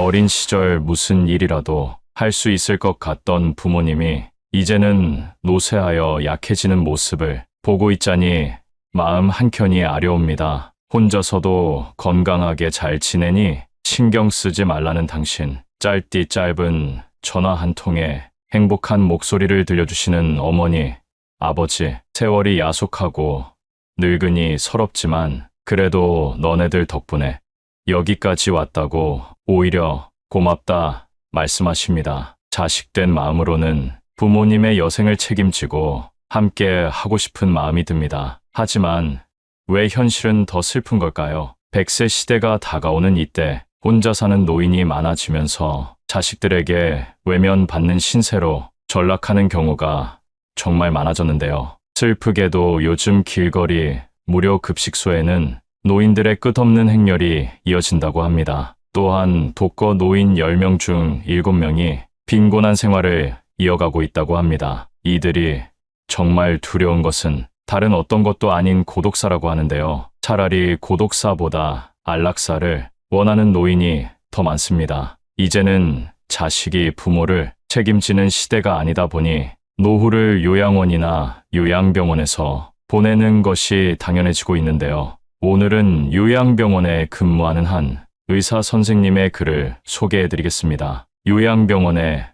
어린 시절 무슨 일이라도 할 수 있을 것 같던 부모님이 이제는 노쇠하여 약해지는 모습을 보고 있자니 마음 한켠이 아려옵니다. 혼자서도 건강하게 잘 지내니 신경 쓰지 말라는 당신. 짧디 짧은 전화 한 통에 행복한 목소리를 들려주시는 어머니, 아버지. 세월이 야속하고 늙으니 서럽지만 그래도 너네들 덕분에 여기까지 왔다고 오히려 고맙다 말씀하십니다. 자식된 마음으로는 부모님의 여생을 책임지고 함께 하고 싶은 마음이 듭니다. 하지만 왜 현실은 더 슬픈 걸까요? 100세 시대가 다가오는 이때 혼자 사는 노인이 많아지면서 자식들에게 외면받는 신세로 전락하는 경우가 정말 많아졌는데요. 슬프게도 요즘 길거리 무료 급식소에는 노인들의 끝없는 행렬이 이어진다고 합니다. 또한 독거 노인 10명 중 7명이 빈곤한 생활을 이어가고 있다고 합니다. 이들이 정말 두려운 것은 다른 어떤 것도 아닌 고독사라고 하는데요. 차라리 고독사보다 안락사를 원하는 노인이 더 많습니다. 이제는 자식이 부모를 책임지는 시대가 아니다 보니 노후를 요양원이나 요양병원에서 보내는 것이 당연해지고 있는데요. 오늘은 요양병원에 근무하는 한 의사 선생님의 글을 소개해드리겠습니다. 요양병원에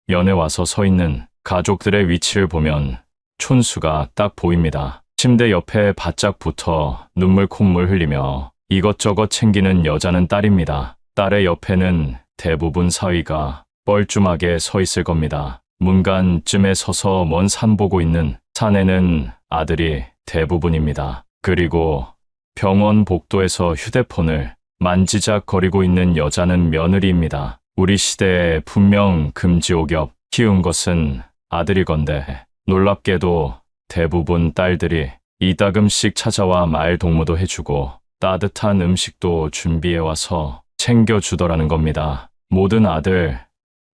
연에 와서 서 있는 가족들의 위치를 보면 촌수가 딱 보입니다. 침대 옆에 바짝 붙어 눈물 콧물 흘리며 이것저것 챙기는 여자는 딸입니다. 딸의 옆에는 대부분 사위가 뻘쭘하게 서 있을 겁니다. 문간쯤에 서서 먼 산 보고 있는 사내는 아들이 대부분입니다. 그리고 병원 복도에서 휴대폰을 만지작거리고 있는 여자는 며느리입니다. 우리 시대에 분명 금지옥엽 키운 것은 아들이건데 놀랍게도 대부분 딸들이 이따금씩 찾아와 말동무도 해주고 따뜻한 음식도 준비해와서 챙겨주더라는 겁니다. 모든 아들,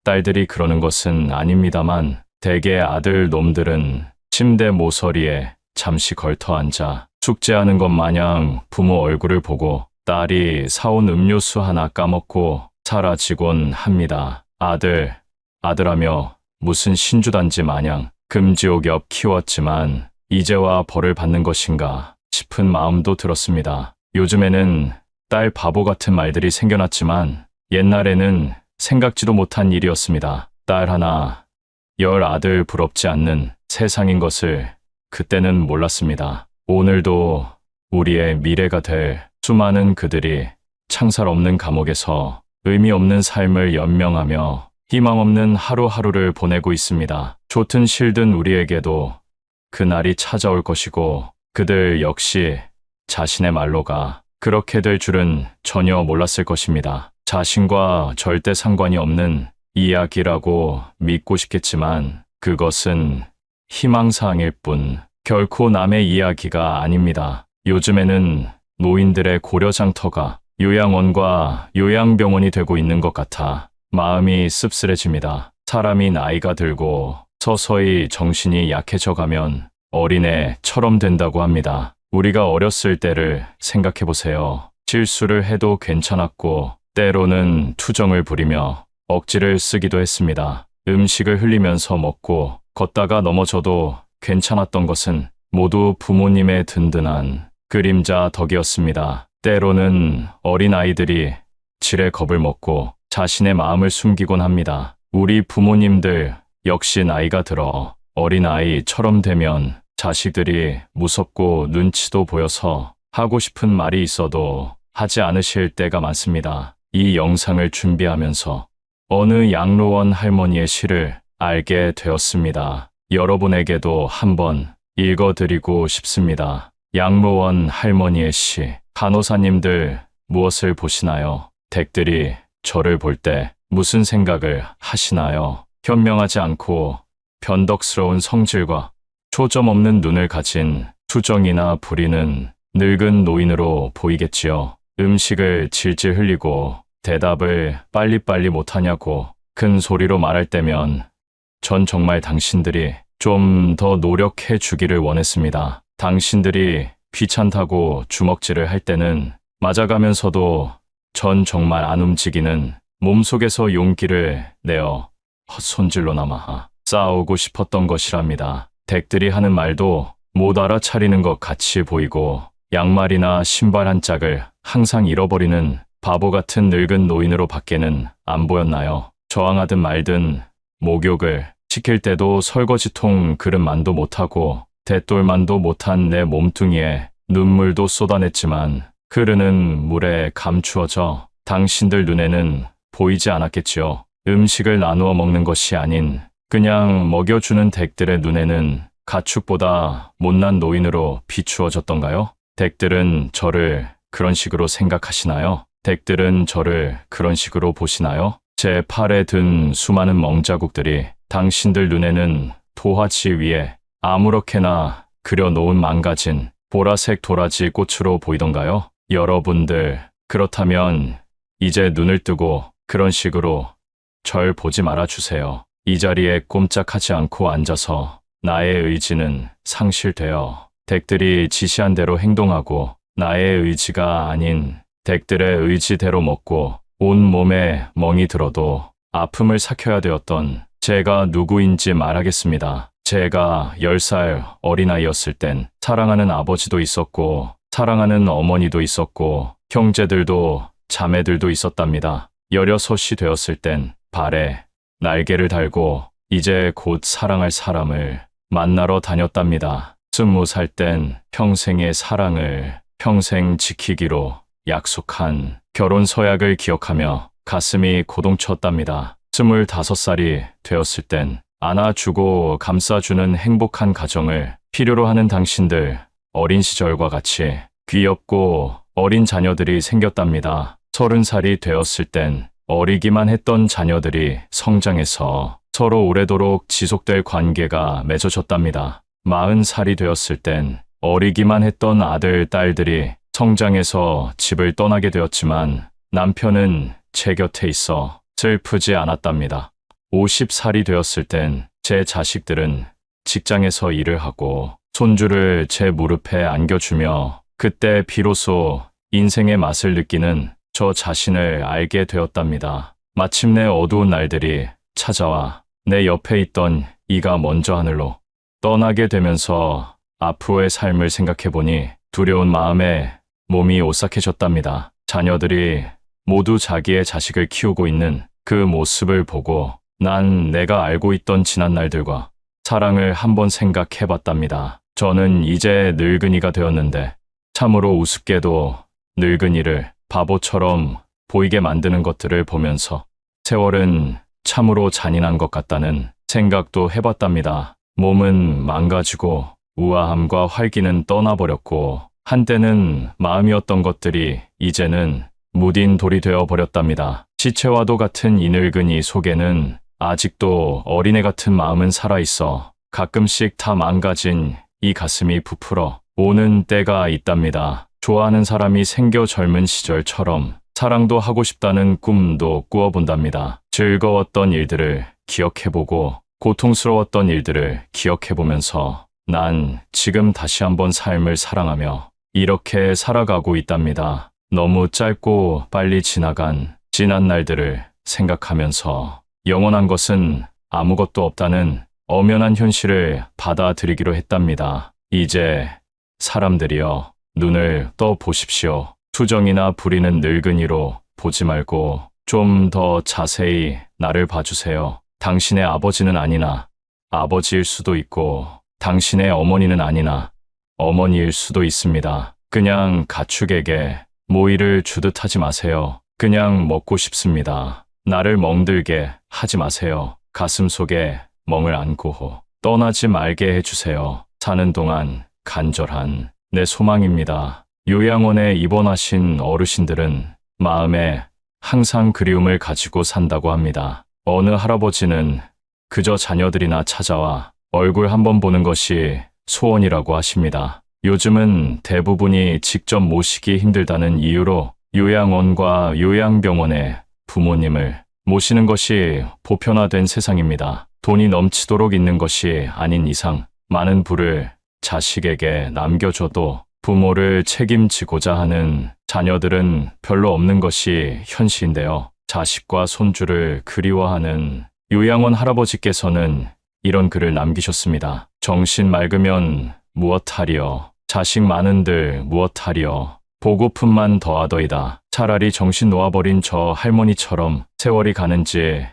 딸들이 그러는 것은 아닙니다만 대개 아들 놈들은 침대 모서리에 잠시 걸터 앉아 숙제하는 것 마냥 부모 얼굴을 보고 딸이 사온 음료수 하나 까먹고 사라지곤 합니다. 아들하며 무슨 신주단지 마냥 금지옥엽 키웠지만 이제와 벌을 받는 것인가 싶은 마음도 들었습니다. 요즘에는 딸 바보 같은 말들이 생겨났지만 옛날에는 생각지도 못한 일이었습니다. 딸 하나, 10 아들 부럽지 않는 세상인 것을 그때는 몰랐습니다. 오늘도 우리의 미래가 될 수많은 그들이 창살 없는 감옥에서 의미 없는 삶을 연명하며 희망 없는 하루하루를 보내고 있습니다. 좋든 싫든 우리에게도 그날이 찾아올 것이고 그들 역시 자신의 말로가 그렇게 될 줄은 전혀 몰랐을 것입니다. 자신과 절대 상관이 없는 이야기라고 믿고 싶겠지만 그것은 희망사항일 뿐 결코 남의 이야기가 아닙니다. 요즘에는 노인들의 고려장터가 요양원과 요양병원이 되고 있는 것 같아 마음이 씁쓸해집니다. 사람이 나이가 들고 서서히 정신이 약해져 가면 어린애처럼 된다고 합니다. 우리가 어렸을 때를 생각해 보세요. 실수를 해도 괜찮았고 때로는 투정을 부리며 억지를 쓰기도 했습니다. 음식을 흘리면서 먹고 걷다가 넘어져도 괜찮았던 것은 모두 부모님의 든든한 그림자 덕이었습니다. 때로는 어린아이들이 지레 겁을 먹고 자신의 마음을 숨기곤 합니다. 우리 부모님들 역시 나이가 들어 어린아이처럼 되면 자식들이 무섭고 눈치도 보여서 하고 싶은 말이 있어도 하지 않으실 때가 많습니다. 이 영상을 준비하면서 어느 양로원 할머니의 시를 알게 되었습니다. 여러분에게도 한번 읽어드리고 싶습니다. 양로원 할머니의 시. 간호사님들 무엇을 보시나요? 댁들이 저를 볼 때 무슨 생각을 하시나요? 현명하지 않고 변덕스러운 성질과 초점 없는 눈을 가진 투정이나 부리는 늙은 노인으로 보이겠지요. 음식을 질질 흘리고 대답을 빨리빨리 못하냐고 큰 소리로 말할 때면 전 정말 당신들이 좀 더 노력해 주기를 원했습니다. 당신들이 귀찮다고 주먹질을 할 때는 맞아가면서도 전 정말 안 움직이는 몸속에서 용기를 내어 헛손질로나마 싸우고 싶었던 것이랍니다. 댁들이 하는 말도 못 알아차리는 것 같이 보이고 양말이나 신발 한 짝을 항상 잃어버리는 바보 같은 늙은 노인으로 밖에는 안 보였나요? 저항하든 말든 목욕을 시킬 때도 설거지통 그릇만도 못하고 대돌만도 못한 내 몸뚱이에 눈물도 쏟아냈지만 흐르는 물에 감추어져 당신들 눈에는 보이지 않았겠지요. 음식을 나누어 먹는 것이 아닌 그냥 먹여주는 댁들의 눈에는 가축보다 못난 노인으로 비추어졌던가요? 댁들은 저를 그런 식으로 생각하시나요? 댁들은 저를 그런 식으로 보시나요? 제 팔에 든 수많은 멍자국들이 당신들 눈에는 도화지 위에 아무렇게나 그려놓은 망가진 보라색 도라지 꽃으로 보이던가요? 여러분들, 그렇다면 이제 눈을 뜨고 그런 식으로 절 보지 말아주세요. 이 자리에 꼼짝하지 않고 앉아서 나의 의지는 상실되어 댁들이 지시한 대로 행동하고 나의 의지가 아닌 댁들의 의지대로 먹고 온 몸에 멍이 들어도 아픔을 삭혀야 되었던 제가 누구인지 말하겠습니다. 제가 10살 어린아이였을 땐 사랑하는 아버지도 있었고 사랑하는 어머니도 있었고 형제들도 자매들도 있었답니다. 16이 되었을 땐 발에 날개를 달고 이제 곧 사랑할 사람을 만나러 다녔답니다. 20살 땐 평생의 사랑을 평생 지키기로 약속한 결혼 서약을 기억하며 가슴이 고동쳤답니다. 25살이 되었을 땐 안아주고 감싸주는 행복한 가정을 필요로 하는 당신들 어린 시절과 같이 귀엽고 어린 자녀들이 생겼답니다. 30살이 되었을 땐 어리기만 했던 자녀들이 성장해서 서로 오래도록 지속될 관계가 맺어졌답니다. 40살이 되었을 땐 어리기만 했던 아들, 딸들이 성장해서 집을 떠나게 되었지만 남편은 제 곁에 있어 슬프지 않았답니다. 50살이 되었을 땐 제 자식들은 직장에서 일을 하고 손주를 제 무릎에 안겨주며 그때 비로소 인생의 맛을 느끼는 저 자신을 알게 되었답니다. 마침내 어두운 날들이 찾아와 내 옆에 있던 이가 먼저 하늘로 떠나게 되면서 앞으로의 삶을 생각해보니 두려운 마음에 몸이 오싹해졌답니다. 자녀들이 모두 자기의 자식을 키우고 있는 그 모습을 보고 난 내가 알고 있던 지난 날들과 사랑을 한번 생각해봤답니다. 저는 이제 늙은이가 되었는데 참으로 우습게도 늙은이를 바보처럼 보이게 만드는 것들을 보면서 세월은 참으로 잔인한 것 같다는 생각도 해봤답니다. 몸은 망가지고 우아함과 활기는 떠나버렸고 한때는 마음이었던 것들이 이제는 무딘 돌이 되어버렸답니다. 시체와도 같은 이 늙은이 속에는 아직도 어린애 같은 마음은 살아있어 가끔씩 다 망가진 이 가슴이 부풀어 오는 때가 있답니다. 좋아하는 사람이 생겨 젊은 시절처럼 사랑도 하고 싶다는 꿈도 꾸어본답니다. 즐거웠던 일들을 기억해보고 고통스러웠던 일들을 기억해보면서 난 지금 다시 한번 삶을 사랑하며 이렇게 살아가고 있답니다. 너무 짧고 빨리 지나간 지난 날들을 생각하면서 영원한 것은 아무것도 없다는 엄연한 현실을 받아들이기로 했답니다. 이제 사람들이여 눈을 떠 보십시오. 투정이나 부리는 늙은이로 보지 말고 좀 더 자세히 나를 봐주세요. 당신의 아버지는 아니나 아버지일 수도 있고 당신의 어머니는 아니나 어머니일 수도 있습니다. 그냥 가축에게 모이를 주듯 하지 마세요. 그냥 먹고 싶습니다. 나를 멍들게 하지 마세요. 가슴 속에 멍을 안고 떠나지 말게 해주세요. 사는 동안 간절한 내 소망입니다. 요양원에 입원하신 어르신들은 마음에 항상 그리움을 가지고 산다고 합니다. 어느 할아버지는 그저 자녀들이나 찾아와 얼굴 한번 보는 것이 소원이라고 하십니다. 요즘은 대부분이 직접 모시기 힘들다는 이유로 요양원과 요양병원에 부모님을 모시는 것이 보편화된 세상입니다. 돈이 넘치도록 있는 것이 아닌 이상 많은 부를 자식에게 남겨줘도 부모를 책임지고자 하는 자녀들은 별로 없는 것이 현실인데요. 자식과 손주를 그리워하는 요양원 할아버지께서는 이런 글을 남기셨습니다. 정신 맑으면 무엇하리요. 자식 많은들 무엇하리요. 보고품만 더하더이다. 차라리 정신 놓아버린 저 할머니처럼 세월이 가는지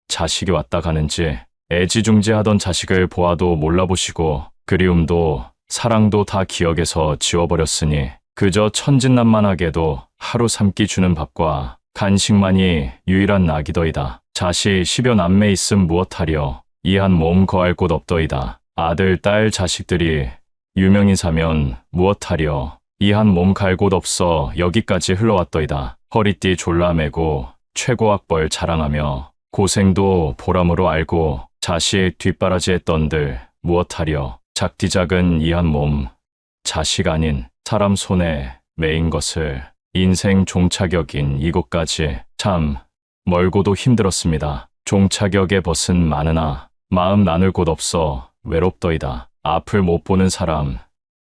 자식이 왔다 가는지 애지중지하던 자식을 보아도 몰라보시고 그리움도 사랑도 다 기억에서 지워버렸으니 그저 천진난만하게도 하루 3끼 주는 밥과 간식만이 유일한 낙이더이다. 자식 10여 남매 있음 무엇하리요. 이 한 몸 거할 곳 없더이다. 아들, 딸, 자식들이 유명인사면 무엇하리요. 이 한 몸 갈 곳 없어 여기까지 흘러왔더이다. 허리띠 졸라매고 최고학벌 자랑하며 고생도 보람으로 알고 자식 뒷바라지 했던들 무엇하리요. 작디작은 이 한 몸, 자식 아닌 사람 손에 매인 것을 인생 종착역인 이곳까지 참 멀고도 힘들었습니다. 종착역의 벗은 많으나 마음 나눌 곳 없어 외롭더이다. 앞을 못 보는 사람,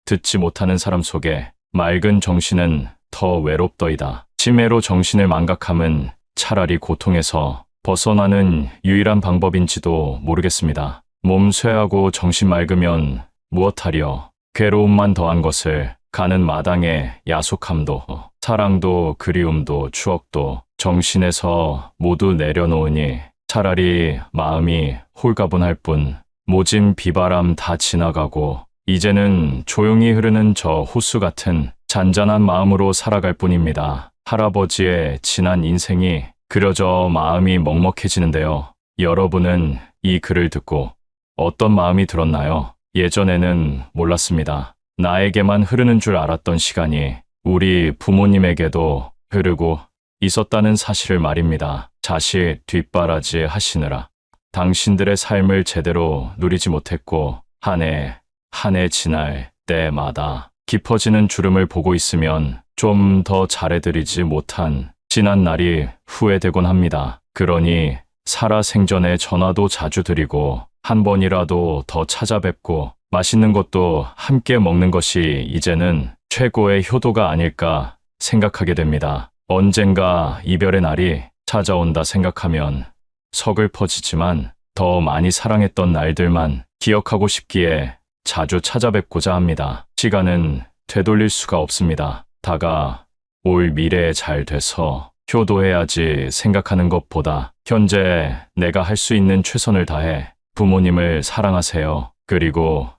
듣지 못하는 사람 속에 맑은 정신은 더 외롭더이다. 치매로 정신을 망각함은 차라리 고통에서 벗어나는 유일한 방법인지도 모르겠습니다. 몸 쇠하고 정신 맑으면 무엇하리요. 괴로움만 더한 것을 가는 마당에 야속함도 사랑도 그리움도 추억도 정신에서 모두 내려놓으니 차라리 마음이 홀가분할 뿐 모진 비바람 다 지나가고 이제는 조용히 흐르는 저 호수 같은 잔잔한 마음으로 살아갈 뿐입니다. 할아버지의 지난 인생이 그려져 마음이 먹먹해지는데요. 여러분은 이 글을 듣고 어떤 마음이 들었나요? 예전에는 몰랐습니다. 나에게만 흐르는 줄 알았던 시간이 우리 부모님에게도 흐르고 있었다는 사실을 말입니다. 자식 뒷바라지 하시느라 당신들의 삶을 제대로 누리지 못했고 한 해 한 해 지날 때마다 깊어지는 주름을 보고 있으면 좀 더 잘해드리지 못한 지난 날이 후회되곤 합니다. 그러니 살아생전에 전화도 자주 드리고 한 번이라도 더 찾아뵙고 맛있는 것도 함께 먹는 것이 이제는 최고의 효도가 아닐까 생각하게 됩니다. 언젠가 이별의 날이 찾아온다 생각하면 서글퍼지지만 더 많이 사랑했던 날들만 기억하고 싶기에 자주 찾아뵙고자 합니다. 시간은 되돌릴 수가 없습니다. 다가올 미래에 잘 돼서 효도해야지 생각하는 것보다 현재 내가 할 수 있는 최선을 다해 부모님을 사랑하세요. 그리고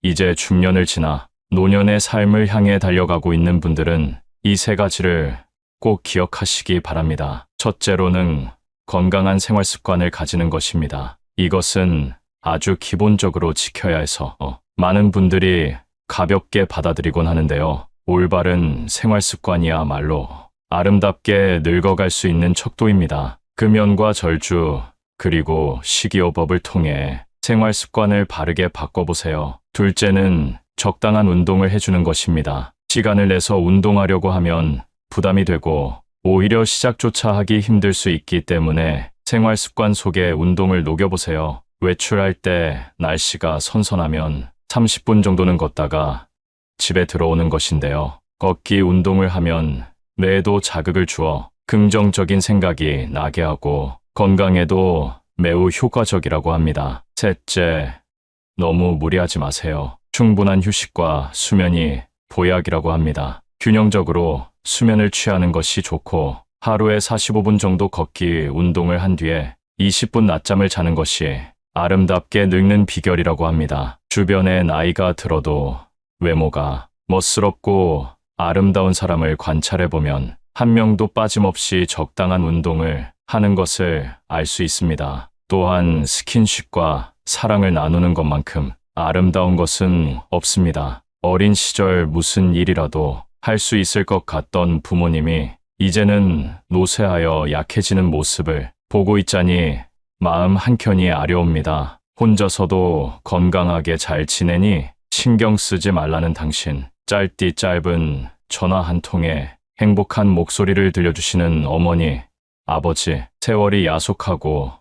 이제 중년을 지나 노년의 삶을 향해 달려가고 있는 분들은 이 세 가지를 꼭 기억하시기 바랍니다. 첫째로는 건강한 생활 습관을 가지는 것입니다. 이것은 아주 기본적으로 지켜야 해서 많은 분들이 가볍게 받아들이곤 하는데요. 올바른 생활 습관이야말로 아름답게 늙어갈 수 있는 척도입니다. 금연과 절주, 그리고 식이요법을 통해 생활 습관을 바르게 바꿔보세요. 둘째는 적당한 운동을 해주는 것입니다. 시간을 내서 운동하려고 하면 부담이 되고 오히려 시작조차 하기 힘들 수 있기 때문에 생활 습관 속에 운동을 녹여보세요. 외출할 때 날씨가 선선하면 30분 정도는 걷다가 집에 들어오는 것인데요. 걷기 운동을 하면 뇌에도 자극을 주어 긍정적인 생각이 나게 하고 건강에도 매우 효과적이라고 합니다. 셋째, 너무 무리하지 마세요. 충분한 휴식과 수면이 보약이라고 합니다. 균형적으로 수면을 취하는 것이 좋고 하루에 45분 정도 걷기 운동을 한 뒤에 20분 낮잠을 자는 것이 아름답게 늙는 비결이라고 합니다. 주변에 나이가 들어도 외모가 멋스럽고 아름다운 사람을 관찰해보면 한 명도 빠짐없이 적당한 운동을 하는 것을 알 수 있습니다. 또한 스킨십과 사랑을 나누는 것만큼 아름다운 것은 없습니다. 어린 시절 무슨 일이라도 할 수 있을 것 같던 부모님이 이제는 노쇠하여 약해지는 모습을 보고 있자니 마음 한켠이 아려옵니다. 혼자서도 건강하게 잘 지내니 신경 쓰지 말라는 당신. 짧디 짧은 전화 한 통에 행복한 목소리를 들려주시는 어머니, 아버지. 세월이 야속하고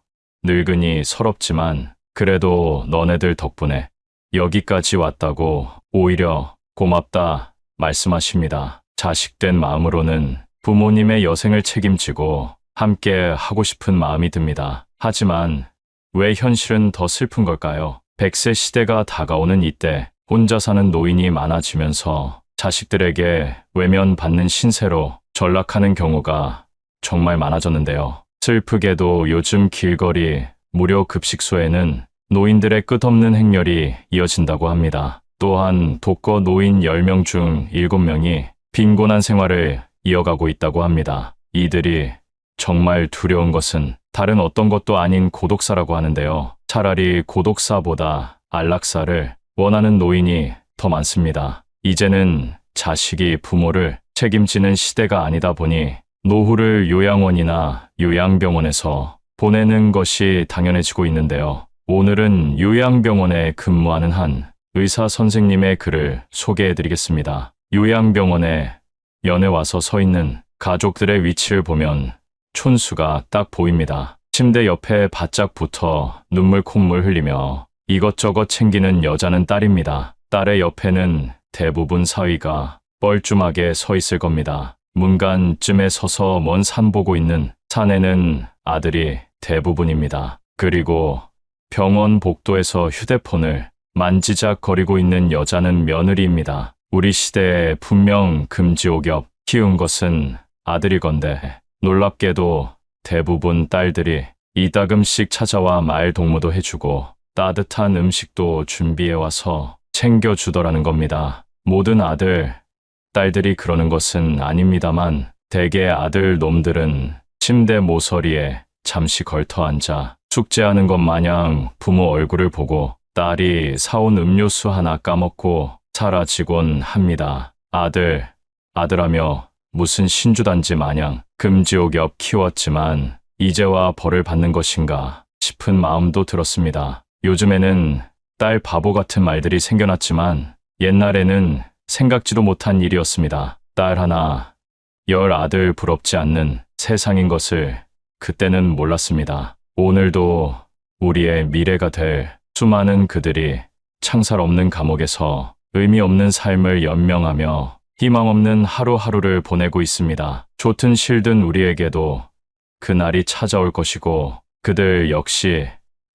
늙으니 서럽지만 그래도 너네들 덕분에 여기까지 왔다고 오히려 고맙다 말씀하십니다. 자식된 마음으로는 부모님의 여생을 책임지고 함께 하고 싶은 마음이 듭니다. 하지만 왜 현실은 더 슬픈 걸까요? 100세 시대가 다가오는 이때 혼자 사는 노인이 많아지면서 자식들에게 외면받는 신세로 전락하는 경우가 정말 많아졌는데요. 슬프게도 요즘 길거리 무료 급식소에는 노인들의 끝없는 행렬이 이어진다고 합니다. 또한 독거 노인 10명 중 7명이 빈곤한 생활을 이어가고 있다고 합니다. 이들이 정말 두려운 것은 다른 어떤 것도 아닌 고독사라고 하는데요. 차라리 고독사보다 안락사를 원하는 노인이 더 많습니다. 이제는 자식이 부모를 책임지는 시대가 아니다 보니 노후를 요양원이나 요양병원에서 보내는 것이 당연해지고 있는데요. 오늘은 요양병원에 근무하는 한 의사 선생님의 글을 소개해드리겠습니다. 요양병원에 연에 와서 서 있는 가족들의 위치를 보면 촌수가 딱 보입니다. 침대 옆에 바짝 붙어 눈물 콧물 흘리며 이것저것 챙기는 여자는 딸입니다. 딸의 옆에는 대부분 사위가 뻘쭘하게 서 있을 겁니다. 문간쯤에 서서 먼 산 보고 있는 사내는 아들이 대부분입니다. 그리고 병원 복도에서 휴대폰을 만지작거리고 있는 여자는 며느리입니다. 우리 시대에 분명 금지옥엽 키운 것은 아들이건데 놀랍게도 대부분 딸들이 이따금씩 찾아와 말 동무도 해주고 따뜻한 음식도 준비해와서 챙겨주더라는 겁니다. 모든 아들, 딸들이 그러는 것은 아닙니다만 대개 아들 놈들은 침대 모서리에 잠시 걸터 앉아 숙제하는 것 마냥 부모 얼굴을 보고 딸이 사온 음료수 하나 까먹고 사라지곤 합니다. 아들하며 무슨 신주단지 마냥 금지옥엽 키웠지만 이제와 벌을 받는 것인가 싶은 마음도 들었습니다. 요즘에는 딸 바보 같은 말들이 생겨났지만 옛날에는 생각지도 못한 일이었습니다. 딸 하나, 10 아들 부럽지 않는 세상인 것을 그때는 몰랐습니다. 오늘도 우리의 미래가 될 수많은 그들이 창살 없는 감옥에서 의미 없는 삶을 연명하며 희망 없는 하루하루를 보내고 있습니다. 좋든 싫든 우리에게도 그날이 찾아올 것이고 그들 역시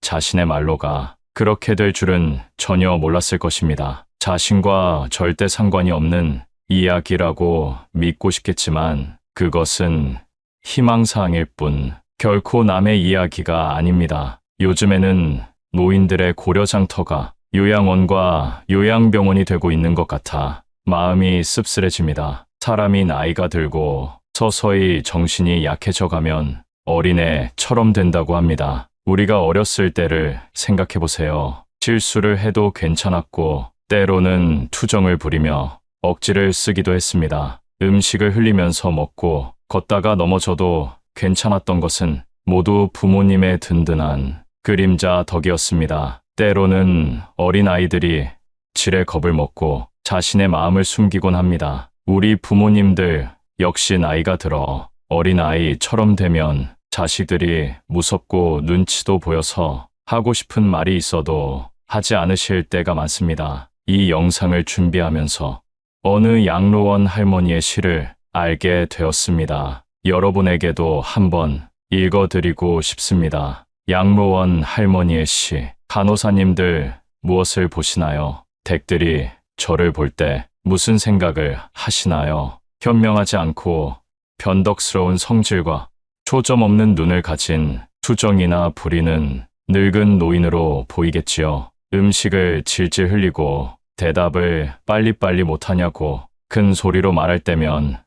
자신의 말로가 그렇게 될 줄은 전혀 몰랐을 것입니다. 자신과 절대 상관이 없는 이야기라고 믿고 싶겠지만 그것은 희망사항일 뿐 결코 남의 이야기가 아닙니다. 요즘에는 노인들의 고려장터가 요양원과 요양병원이 되고 있는 것 같아 마음이 씁쓸해집니다. 사람이 나이가 들고 서서히 정신이 약해져 가면 어린애처럼 된다고 합니다. 우리가 어렸을 때를 생각해 보세요. 실수를 해도 괜찮았고 때로는 투정을 부리며 억지를 쓰기도 했습니다. 음식을 흘리면서 먹고 걷다가 넘어져도 괜찮았던 것은 모두 부모님의 든든한 그림자 덕이었습니다. 때로는 어린아이들이 지레 겁을 먹고 자신의 마음을 숨기곤 합니다. 우리 부모님들 역시 나이가 들어 어린아이처럼 되면 자식들이 무섭고 눈치도 보여서 하고 싶은 말이 있어도 하지 않으실 때가 많습니다. 이 영상을 준비하면서 어느 양로원 할머니의 시를 알게 되었습니다. 여러분에게도 한번 읽어드리고 싶습니다. 양로원 할머니의 시. 간호사님들 무엇을 보시나요? 댁들이 저를 볼 때 무슨 생각을 하시나요? 현명하지 않고 변덕스러운 성질과 초점 없는 눈을 가진 투정이나 부리는 늙은 노인으로 보이겠지요. 음식을 질질 흘리고 대답을 빨리빨리 못하냐고 큰 소리로 말할 때면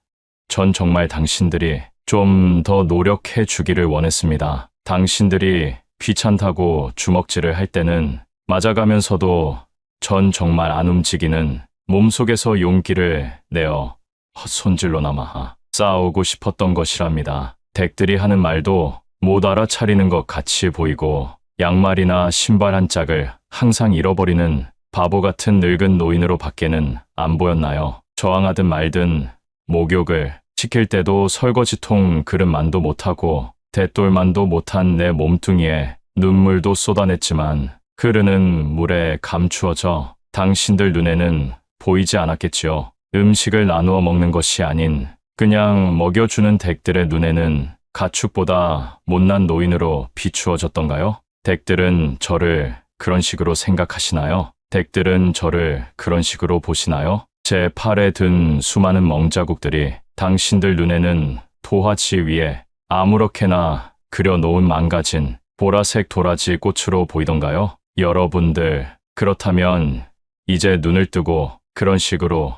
전 정말 당신들이 좀 더 노력해 주기를 원했습니다. 당신들이 귀찮다고 주먹질을 할 때는 맞아가면서도 전 정말 안 움직이는 몸속에서 용기를 내어 헛손질로나마 싸우고 싶었던 것이랍니다. 댁들이 하는 말도 못 알아차리는 것 같이 보이고 양말이나 신발 한 짝을 항상 잃어버리는 바보 같은 늙은 노인으로 밖에는 안 보였나요? 저항하든 말든 목욕을 시킬 때도 설거지통 그릇만도 못하고 대돌만도 못한 내 몸뚱이에 눈물도 쏟아냈지만 흐르는 물에 감추어져 당신들 눈에는 보이지 않았겠지요. 음식을 나누어 먹는 것이 아닌 그냥 먹여주는 댁들의 눈에는 가축보다 못난 노인으로 비추어졌던가요? 댁들은 저를 그런 식으로 생각하시나요? 댁들은 저를 그런 식으로 보시나요? 제 팔에 든 수많은 멍자국들이 당신들 눈에는 도화지 위에 아무렇게나 그려놓은 망가진 보라색 도라지 꽃으로 보이던가요? 여러분들, 그렇다면 이제 눈을 뜨고 그런 식으로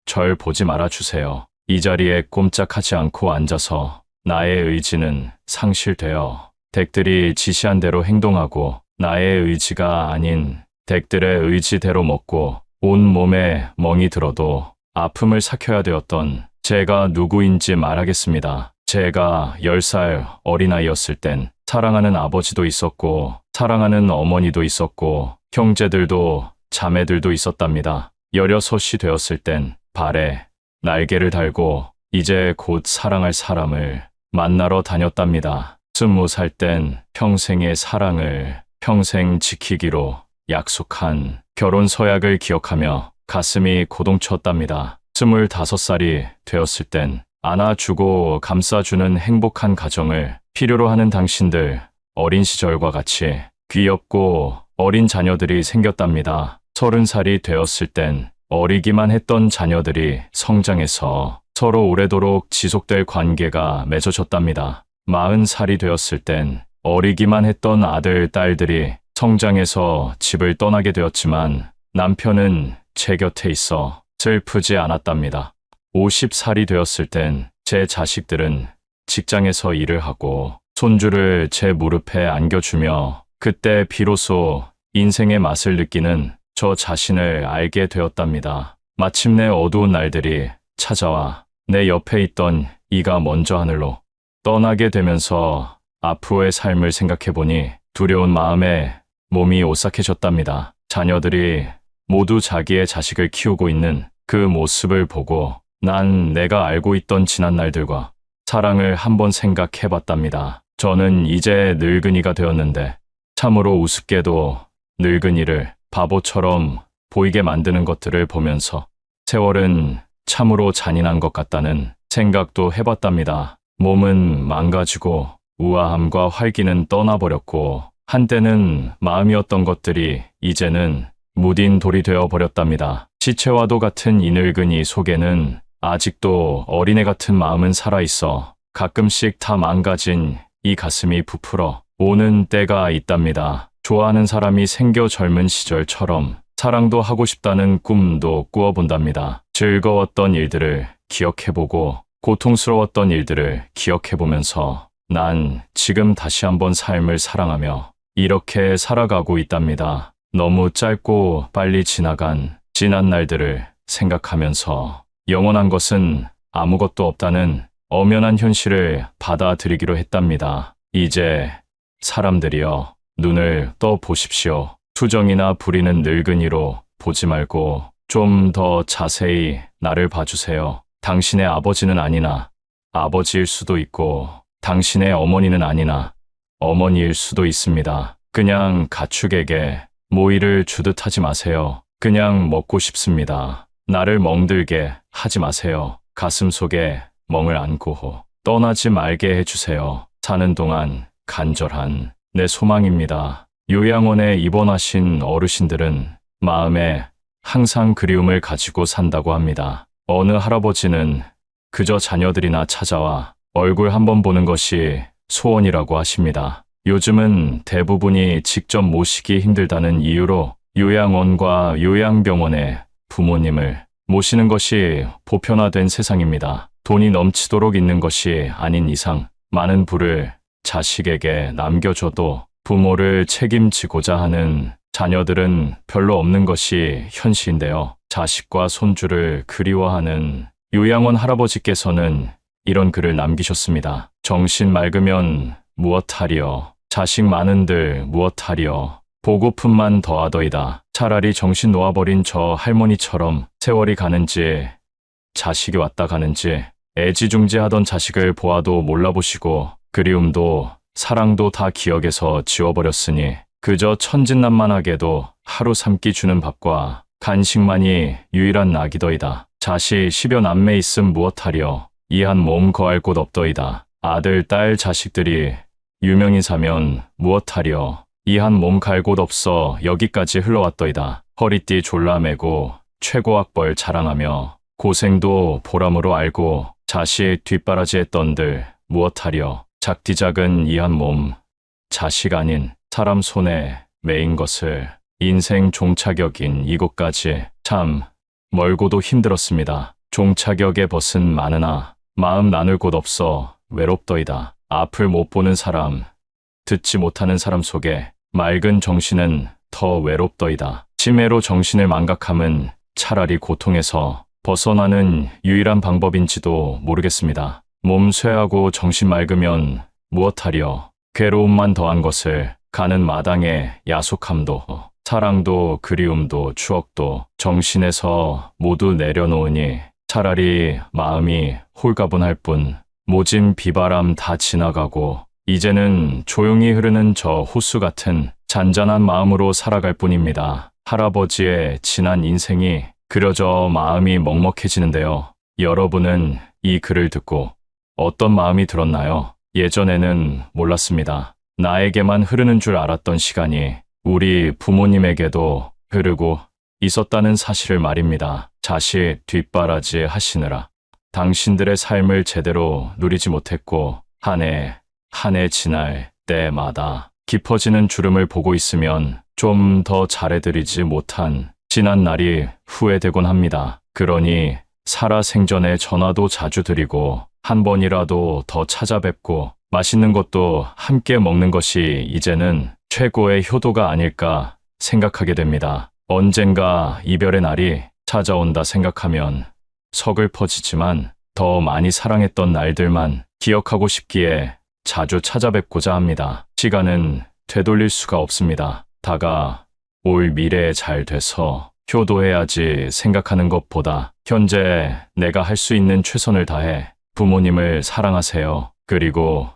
절 보지 말아주세요. 이 자리에 꼼짝하지 않고 앉아서 나의 의지는 상실되어 댁들이 지시한 대로 행동하고 나의 의지가 아닌 댁들의 의지대로 먹고 온 몸에 멍이 들어도 아픔을 삭혀야 되었던 제가 누구인지 말하겠습니다. 제가 10살 어린아이였을 땐 사랑하는 아버지도 있었고 사랑하는 어머니도 있었고 형제들도 자매들도 있었답니다. 16이 되었을 땐 발에 날개를 달고 이제 곧 사랑할 사람을 만나러 다녔답니다. 20살 땐 평생의 사랑을 평생 지키기로 약속한 결혼 서약을 기억하며 가슴이 고동쳤답니다. 25살이 되었을 땐 안아주고 감싸주는 행복한 가정을 필요로 하는 당신들, 어린 시절과 같이 귀엽고 어린 자녀들이 생겼답니다. 30살이 되었을 땐 어리기만 했던 자녀들이 성장해서 서로 오래도록 지속될 관계가 맺어졌답니다. 40살이 되었을 땐 어리기만 했던 아들, 딸들이 성장해서 집을 떠나게 되었지만 남편은 제 곁에 있어 슬프지 않았답니다. 50살이 되었을 땐 제 자식들은 직장에서 일을 하고 손주를 제 무릎에 안겨주며 그때 비로소 인생의 맛을 느끼는 저 자신을 알게 되었답니다. 마침내 어두운 날들이 찾아와 내 옆에 있던 이가 먼저 하늘로 떠나게 되면서 앞으로의 삶을 생각해보니 두려운 마음에 몸이 오싹해졌답니다. 자녀들이 모두 자기의 자식을 키우고 있는 그 모습을 보고 난 내가 알고 있던 지난 날들과 사랑을 한번 생각해봤답니다. 저는 이제 늙은이가 되었는데 참으로 우습게도 늙은이를 바보처럼 보이게 만드는 것들을 보면서 세월은 참으로 잔인한 것 같다는 생각도 해봤답니다. 몸은 망가지고 우아함과 활기는 떠나버렸고 한때는 마음이었던 것들이 이제는 무딘 돌이 되어버렸답니다. 시체와도 같은 이 늙은이 속에는 아직도 어린애 같은 마음은 살아있어 가끔씩 다 망가진 이 가슴이 부풀어 오는 때가 있답니다. 좋아하는 사람이 생겨 젊은 시절처럼 사랑도 하고 싶다는 꿈도 꾸어본답니다. 즐거웠던 일들을 기억해보고 고통스러웠던 일들을 기억해보면서 난 지금 다시 한번 삶을 사랑하며 이렇게 살아가고 있답니다. 너무 짧고 빨리 지나간 지난 날들을 생각하면서 영원한 것은 아무것도 없다는 엄연한 현실을 받아들이기로 했답니다. 이제 사람들이여 눈을 떠 보십시오. 투정이나 부리는 늙은이로 보지 말고 좀 더 자세히 나를 봐주세요. 당신의 아버지는 아니나 아버지일 수도 있고 당신의 어머니는 아니나 어머니일 수도 있습니다. 그냥 가축에게 모이를 주듯 하지 마세요. 그냥 먹고 싶습니다. 나를 멍들게 하지 마세요. 가슴 속에 멍을 안고 떠나지 말게 해주세요. 사는 동안 간절한 내 소망입니다. 요양원에 입원하신 어르신들은 마음에 항상 그리움을 가지고 산다고 합니다. 어느 할아버지는 그저 자녀들이나 찾아와 얼굴 한번 보는 것이 소원이라고 하십니다. 요즘은 대부분이 직접 모시기 힘들다는 이유로 요양원과 요양병원에 부모님을 모시는 것이 보편화된 세상입니다. 돈이 넘치도록 있는 것이 아닌 이상 많은 부를 자식에게 남겨줘도 부모를 책임지고자 하는 자녀들은 별로 없는 것이 현실인데요. 자식과 손주를 그리워하는 요양원 할아버지께서는 이런 글을 남기셨습니다. 정신 맑으면 무엇하리요. 자식 많은들 무엇하리요. 보고품만 더하더이다. 차라리 정신 놓아버린 저 할머니처럼 세월이 가는지 자식이 왔다 가는지 애지중지하던 자식을 보아도 몰라보시고 그리움도 사랑도 다 기억에서 지워버렸으니 그저 천진난만하게도 하루 3끼 주는 밥과 간식만이 유일한 낙이더이다. 자식 10여 남매 있음 무엇하리요. 이 한 몸 거할 곳 없더이다. 아들, 딸, 자식들이 유명인사면 무엇하려. 이 한 몸 갈 곳 없어 여기까지 흘러왔더이다. 허리띠 졸라매고 최고학벌 자랑하며 고생도 보람으로 알고 자식 뒷바라지했던들 무엇하려. 작디작은 이 한 몸, 자식 아닌 사람 손에 매인 것을 인생 종착역인 이곳까지 참 멀고도 힘들었습니다. 종착역의 벗은 많으나 마음 나눌 곳 없어 외롭더이다. 앞을 못 보는 사람, 듣지 못하는 사람 속에 맑은 정신은 더 외롭더이다. 치매로 정신을 망각함은 차라리 고통에서 벗어나는 유일한 방법인지도 모르겠습니다. 몸 쇠하고 정신 맑으면 무엇하려. 괴로움만 더한 것을 가는 마당에 야속함도 사랑도 그리움도 추억도 정신에서 모두 내려놓으니 차라리 마음이 홀가분할 뿐 모진 비바람 다 지나가고 이제는 조용히 흐르는 저 호수 같은 잔잔한 마음으로 살아갈 뿐입니다. 할아버지의 지난 인생이 그려져 마음이 먹먹해지는데요. 여러분은 이 글을 듣고 어떤 마음이 들었나요? 예전에는 몰랐습니다. 나에게만 흐르는 줄 알았던 시간이 우리 부모님에게도 흐르고 있었다는 사실을 말입니다. 자식 뒷바라지 하시느라 당신들의 삶을 제대로 누리지 못했고 한 해 지날 때마다 깊어지는 주름을 보고 있으면 좀 더 잘해드리지 못한 지난 날이 후회되곤 합니다. 그러니 살아생전에 전화도 자주 드리고 한 번이라도 더 찾아뵙고 맛있는 것도 함께 먹는 것이 이제는 최고의 효도가 아닐까 생각하게 됩니다. 언젠가 이별의 날이 찾아온다 생각하면 서글퍼지지만 더 많이 사랑했던 날들만 기억하고 싶기에 자주 찾아뵙고자 합니다. 시간은 되돌릴 수가 없습니다. 다가올 미래에 잘 돼서 효도해야지 생각하는 것보다 현재 내가 할 수 있는 최선을 다해 부모님을 사랑하세요. 그리고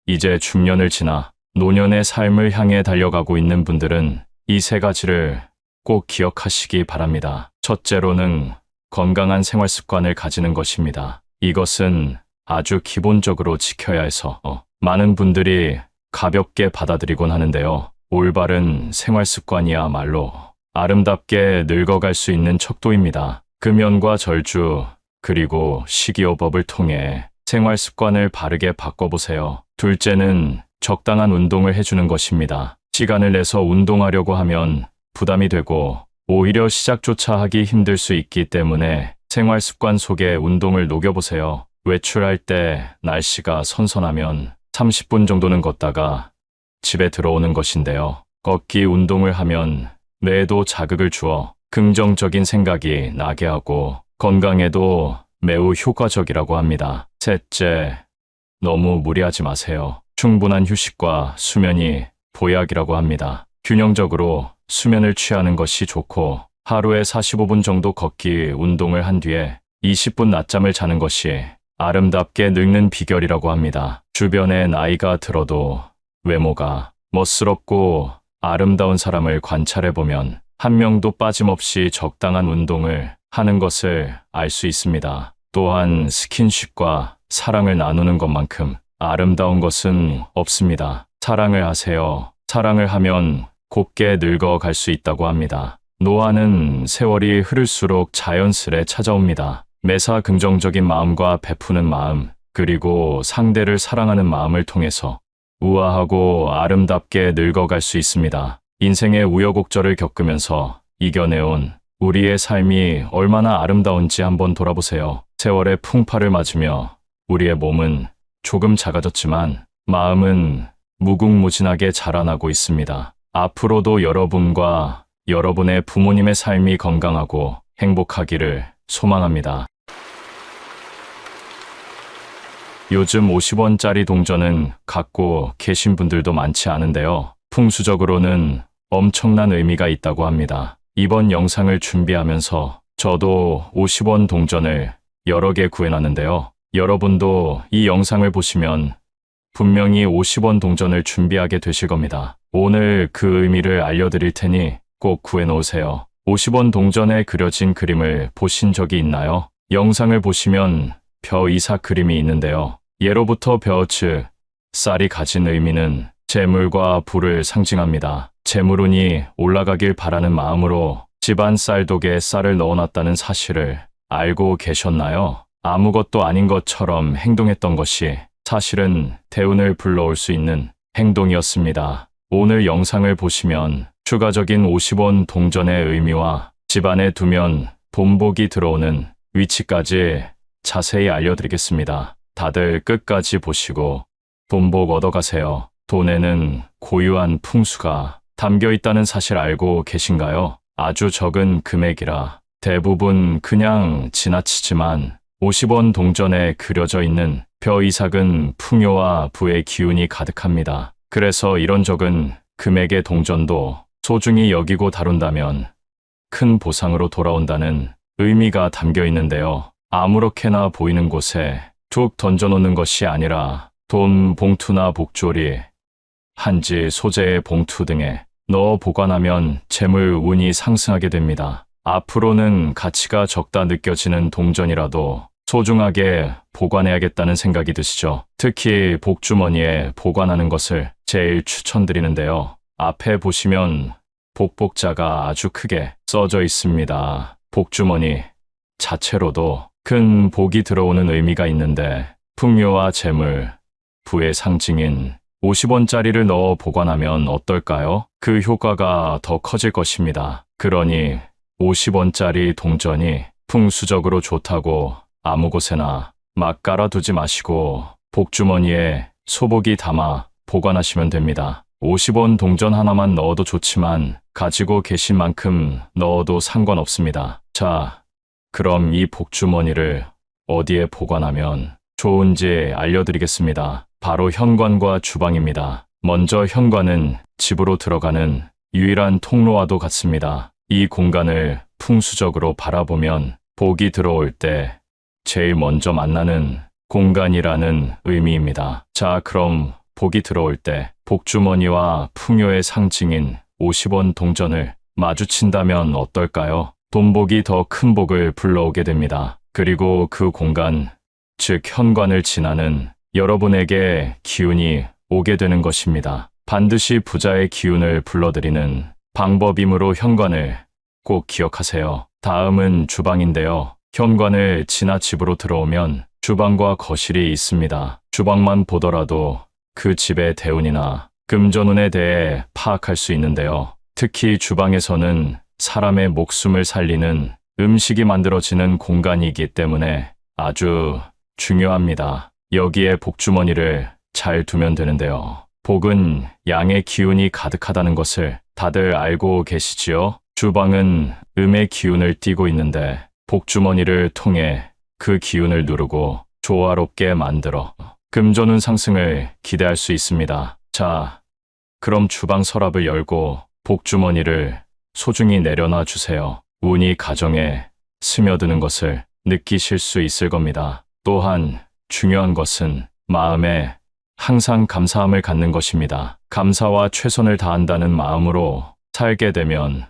이제 중년을 지나 노년의 삶을 향해 달려가고 있는 분들은 이 세 가지를 꼭 기억하시기 바랍니다. 첫째로는 건강한 생활 습관을 가지는 것입니다. 이것은 아주 기본적으로 지켜야 해서 많은 분들이 가볍게 받아들이곤 하는데요. 올바른 생활 습관이야말로 아름답게 늙어갈 수 있는 척도입니다. 금연과 절주, 그리고 식이요법을 통해 생활 습관을 바르게 바꿔보세요. 둘째는 적당한 운동을 해주는 것입니다. 시간을 내서 운동하려고 하면 부담이 되고 오히려 시작조차 하기 힘들 수 있기 때문에 생활 습관 속에 운동을 녹여보세요. 외출할 때 날씨가 선선하면 30분 정도는 걷다가 집에 들어오는 것인데요. 걷기 운동을 하면 뇌에도 자극을 주어 긍정적인 생각이 나게 하고 건강에도 매우 효과적이라고 합니다. 셋째, 너무 무리하지 마세요. 충분한 휴식과 수면이 보약이라고 합니다. 균형적으로 수면을 취하는 것이 좋고 하루에 45분 정도 걷기 운동을 한 뒤에 20분 낮잠을 자는 것이 아름답게 늙는 비결이라고 합니다. 주변에 나이가 들어도 외모가 멋스럽고 아름다운 사람을 관찰해보면 한 명도 빠짐없이 적당한 운동을 하는 것을 알 수 있습니다. 또한 스킨십과 사랑을 나누는 것만큼 아름다운 것은 없습니다. 사랑을 하세요. 사랑을 하면 곱게 늙어갈 수 있다고 합니다. 노화는 세월이 흐를수록 자연스레 찾아옵니다. 매사 긍정적인 마음과 베푸는 마음, 그리고 상대를 사랑하는 마음을 통해서 우아하고 아름답게 늙어갈 수 있습니다. 인생의 우여곡절을 겪으면서 이겨내온 우리의 삶이 얼마나 아름다운지 한번 돌아보세요. 세월의 풍파를 맞으며 우리의 몸은 조금 작아졌지만 마음은 무궁무진하게 자라나고 있습니다. 앞으로도 여러분과 여러분의 부모님의 삶이 건강하고 행복하기를 소망합니다. 요즘 50원짜리 동전은 갖고 계신 분들도 많지 않은데요. 풍수적으로는 엄청난 의미가 있다고 합니다. 이번 영상을 준비하면서 저도 50원 동전을 여러 개 구해놨는데요. 여러분도 이 영상을 보시면 분명히 50원 동전을 준비하게 되실 겁니다. 오늘 그 의미를 알려드릴 테니 꼭 구해놓으세요. 50원 동전에 그려진 그림을 보신 적이 있나요? 영상을 보시면 벼 이삭 그림이 있는데요. 예로부터 벼 즉 쌀이 가진 의미는 재물과 부를 상징합니다. 재물운이 올라가길 바라는 마음으로 집안 쌀독에 쌀을 넣어놨다는 사실을 알고 계셨나요? 아무것도 아닌 것처럼 행동했던 것이 사실은 대운을 불러올 수 있는 행동이었습니다. 오늘 영상을 보시면 추가적인 50원 동전의 의미와 집안에 두면 돈복이 들어오는 위치까지 자세히 알려드리겠습니다. 다들 끝까지 보시고 돈복 얻어가세요. 돈에는 고유한 풍수가 담겨 있다는 사실 알고 계신가요? 아주 적은 금액이라 대부분 그냥 지나치지만 50원 동전에 그려져 있는 벼 이삭은 풍요와 부의 기운이 가득합니다. 그래서 이런 적은 금액의 동전도 소중히 여기고 다룬다면 큰 보상으로 돌아온다는 의미가 담겨 있는데요. 아무렇게나 보이는 곳에 툭 던져놓는 것이 아니라 돈 봉투나 복조리, 한지, 소재의 봉투 등에 넣어 보관하면 재물 운이 상승하게 됩니다. 앞으로는 가치가 적다 느껴지는 동전이라도 소중하게 보관해야겠다는 생각이 드시죠? 특히 복주머니에 보관하는 것을 제일 추천드리는데요. 앞에 보시면 복복자가 아주 크게 써져 있습니다. 복주머니 자체로도 큰 복이 들어오는 의미가 있는데 풍요와 재물, 부의 상징인 50원짜리를 넣어 보관하면 어떨까요? 그 효과가 더 커질 것입니다. 그러니 50원짜리 동전이 풍수적으로 좋다고 아무 곳에나 막 깔아두지 마시고 복주머니에 소복이 담아 보관하시면 됩니다. 50원 동전 하나만 넣어도 좋지만 가지고 계신 만큼 넣어도 상관없습니다. 자, 그럼 이 복주머니를 어디에 보관하면 좋은지 알려드리겠습니다. 바로 현관과 주방입니다. 먼저 현관은 집으로 들어가는 유일한 통로와도 같습니다. 이 공간을 풍수적으로 바라보면 복이 들어올 때 제일 먼저 만나는 공간이라는 의미입니다. 자, 그럼 복이 들어올 때 복주머니와 풍요의 상징인 50원 동전을 마주친다면 어떨까요? 돈복이 더 큰 복을 불러오게 됩니다. 그리고 그 공간, 즉 현관을 지나는 여러분에게 기운이 오게 되는 것입니다. 반드시 부자의 기운을 불러들이는 방법이므로 현관을 꼭 기억하세요. 다음은 주방인데요. 현관을 지나 집으로 들어오면 주방과 거실이 있습니다. 주방만 보더라도 그 집의 대운이나 금전운에 대해 파악할 수 있는데요. 특히 주방에서는 사람의 목숨을 살리는 음식이 만들어지는 공간이기 때문에 아주 중요합니다. 여기에 복주머니를 잘 두면 되는데요. 복은 양의 기운이 가득하다는 것을 다들 알고 계시지요? 주방은 음의 기운을 띠고 있는데 복주머니를 통해 그 기운을 누르고 조화롭게 만들어 금전운 상승을 기대할 수 있습니다. 자, 그럼 주방 서랍을 열고 복주머니를 소중히 내려놔 주세요. 운이 가정에 스며드는 것을 느끼실 수 있을 겁니다. 또한 중요한 것은 마음에 항상 감사함을 갖는 것입니다. 감사와 최선을 다한다는 마음으로 살게 되면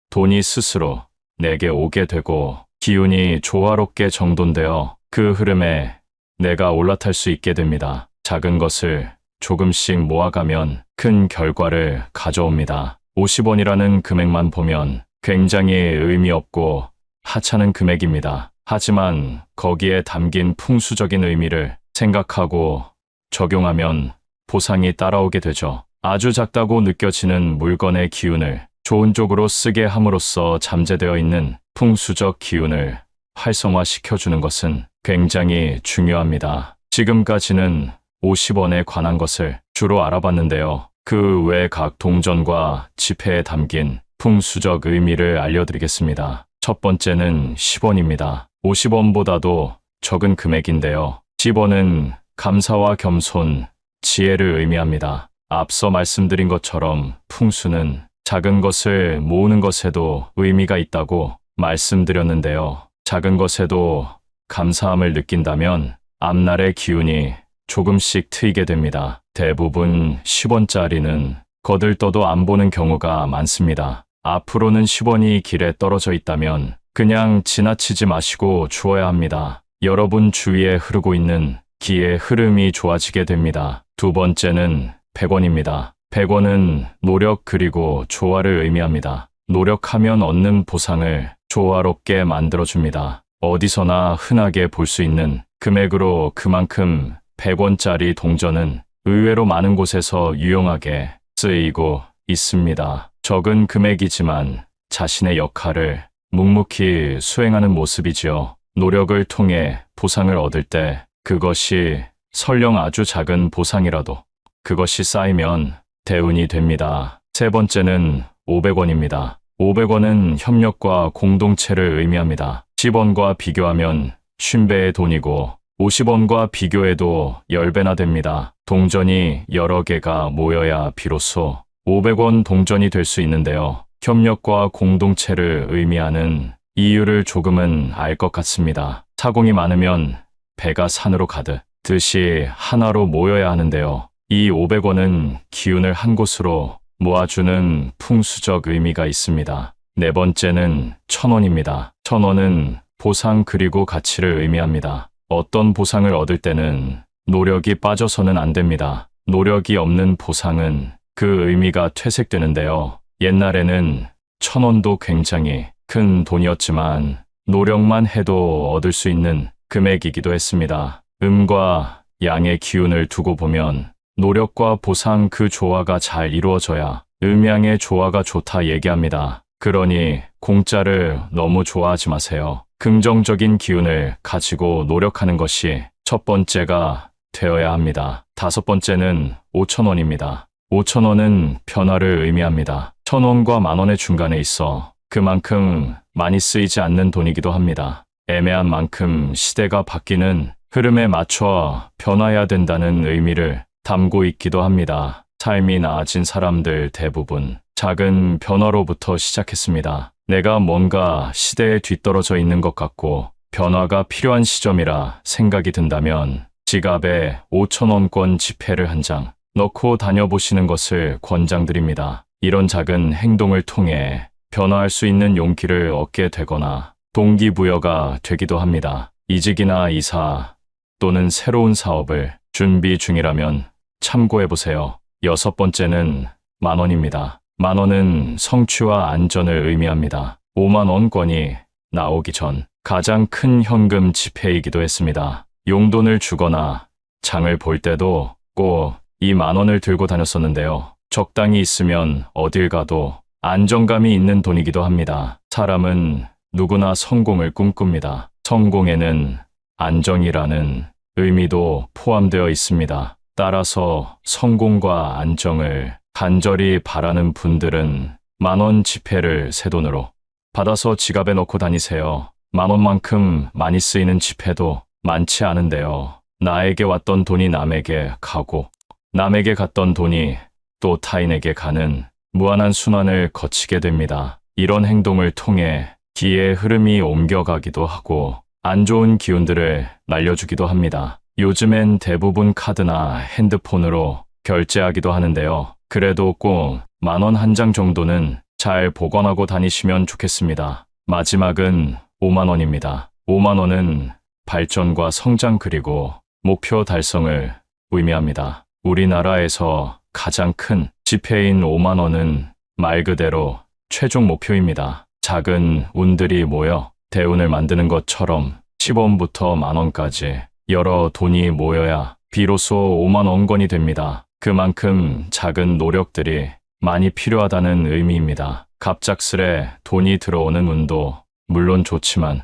돈이 스스로 내게 오게 되고 기운이 조화롭게 정돈되어 그 흐름에 내가 올라탈 수 있게 됩니다. 작은 것을 조금씩 모아가면 큰 결과를 가져옵니다. 50원이라는 금액만 보면 굉장히 의미 없고 하찮은 금액입니다. 하지만 거기에 담긴 풍수적인 의미를 생각하고 적용하면 보상이 따라오게 되죠. 아주 작다고 느껴지는 물건의 기운을 좋은 쪽으로 쓰게 함으로써 잠재되어 있는 풍수적 기운을 활성화시켜주는 것은 굉장히 중요합니다. 지금까지는 50원에 관한 것을 주로 알아봤는데요. 그 외 각 동전과 지폐에 담긴 풍수적 의미를 알려드리겠습니다. 첫 번째는 10원입니다. 50원보다도 적은 금액인데요. 10원은 감사와 겸손, 지혜를 의미합니다. 앞서 말씀드린 것처럼 풍수는 작은 것을 모으는 것에도 의미가 있다고 말씀드렸는데요. 작은 것에도 감사함을 느낀다면 앞날의 기운이 조금씩 트이게 됩니다. 대부분 10원짜리는 거들떠도 안 보는 경우가 많습니다. 앞으로는 10원이 길에 떨어져 있다면 그냥 지나치지 마시고 주어야 합니다. 여러분 주위에 흐르고 있는 기의 흐름이 좋아지게 됩니다. 두 번째는 100원입니다. 100원은 노력 그리고 조화를 의미합니다. 노력하면 얻는 보상을 조화롭게 만들어줍니다. 어디서나 흔하게 볼 수 있는 금액으로 그만큼 100원짜리 동전은 의외로 많은 곳에서 유용하게 쓰이고 있습니다. 적은 금액이지만 자신의 역할을 묵묵히 수행하는 모습이지요. 노력을 통해 보상을 얻을 때 그것이 설령 아주 작은 보상이라도 그것이 쌓이면 대운이 됩니다. 세 번째는 500원입니다. 500원은 협력과 공동체를 의미합니다. 10원과 비교하면 50배의 돈이고 50원과 비교해도 10배나 됩니다. 동전이 여러 개가 모여야 비로소 500원 동전이 될 수 있는데요. 협력과 공동체를 의미하는 이유를 조금은 알 것 같습니다. 사공이 많으면 배가 산으로 가듯이 하나로 모여야 하는데요. 이 500원은 기운을 한 곳으로 모아주는 풍수적 의미가 있습니다. 네 번째는 1000원입니다. 1000원은 보상 그리고 가치를 의미합니다. 어떤 보상을 얻을 때는 노력이 빠져서는 안 됩니다. 노력이 없는 보상은 그 의미가 퇴색되는데요. 옛날에는 1000원도 굉장히 큰 돈이었지만 노력만 해도 얻을 수 있는 금액이기도 했습니다. 음과 양의 기운을 두고 보면 노력과 보상 그 조화가 잘 이루어져야 음양의 조화가 좋다 얘기합니다. 그러니 공짜를 너무 좋아하지 마세요. 긍정적인 기운을 가지고 노력하는 것이 첫 번째가 되어야 합니다. 다섯 번째는 5,000원입니다. 5,000원은 변화를 의미합니다. 1,000원과 만원의 중간에 있어 그만큼 많이 쓰이지 않는 돈이기도 합니다. 애매한 만큼 시대가 바뀌는 흐름에 맞춰 변화해야 된다는 의미를 담고 있기도 합니다. 삶이 나아진 사람들 대부분 작은 변화로부터 시작했습니다. 내가 뭔가 시대에 뒤떨어져 있는 것 같고 변화가 필요한 시점이라 생각이 든다면 지갑에 5,000원권 지폐를 한 장 넣고 다녀보시는 것을 권장드립니다. 이런 작은 행동을 통해 변화할 수 있는 용기를 얻게 되거나 동기부여가 되기도 합니다. 이직이나 이사 또는 새로운 사업을 준비 중이라면 참고해보세요. 여섯 번째는 만원입니다. 만원은 성취와 안전을 의미합니다. 5만원권이 나오기 전 가장 큰 현금 지폐이기도 했습니다. 용돈을 주거나 장을 볼 때도 꼭 이 만원을 들고 다녔었는데요. 적당히 있으면 어딜 가도 안정감이 있는 돈이기도 합니다. 사람은 누구나 성공을 꿈꿉니다. 성공에는 안정이라는 의미도 포함되어 있습니다. 따라서 성공과 안정을 간절히 바라는 분들은 만원 지폐를 새 돈으로 받아서 지갑에 넣고 다니세요. 만원만큼 많이 쓰이는 지폐도 많지 않은데요. 나에게 왔던 돈이 남에게 가고 남에게 갔던 돈이 또 타인에게 가는 무한한 순환을 거치게 됩니다. 이런 행동을 통해 기의 흐름이 옮겨가기도 하고 안 좋은 기운들을 날려주기도 합니다. 요즘엔 대부분 카드나 핸드폰으로 결제하기도 하는데요. 그래도 꼭 만원 한 장 정도는 잘 보관하고 다니시면 좋겠습니다. 마지막은 5만원입니다. 5만원은 발전과 성장 그리고 목표 달성을 의미합니다. 우리나라에서 가장 큰 지폐인 5만원은 말 그대로 최종 목표입니다. 작은 운들이 모여 대운을 만드는 것처럼 10원부터 만원까지 여러 돈이 모여야 비로소 5만원권이 됩니다. 그만큼 작은 노력들이 많이 필요하다는 의미입니다. 갑작스레 돈이 들어오는 운도 물론 좋지만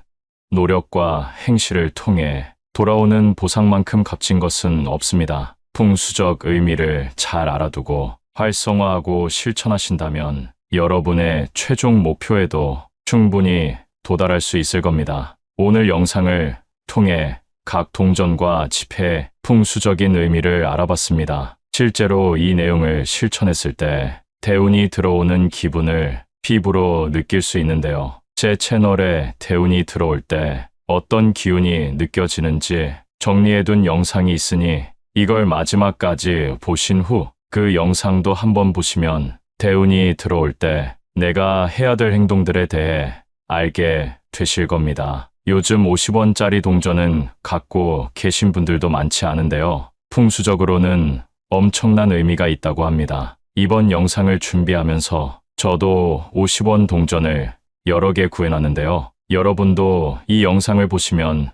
노력과 행실을 통해 돌아오는 보상만큼 값진 것은 없습니다. 풍수적 의미를 잘 알아두고 활성화하고 실천하신다면 여러분의 최종 목표에도 충분히 도달할 수 있을 겁니다. 오늘 영상을 통해 각 동전과 지폐의 풍수적인 의미를 알아봤습니다. 실제로 이 내용을 실천했을 때 대운이 들어오는 기분을 피부로 느낄 수 있는데요. 제 채널에 대운이 들어올 때 어떤 기운이 느껴지는지 정리해둔 영상이 있으니 이걸 마지막까지 보신 후 그 영상도 한번 보시면 대운이 들어올 때 내가 해야 될 행동들에 대해 알게 되실 겁니다. 요즘 50원짜리 동전은 갖고 계신 분들도 많지 않은데요. 풍수적으로는 엄청난 의미가 있다고 합니다. 이번 영상을 준비하면서 저도 50원 동전을 여러 개 구해놨는데요. 여러분도 이 영상을 보시면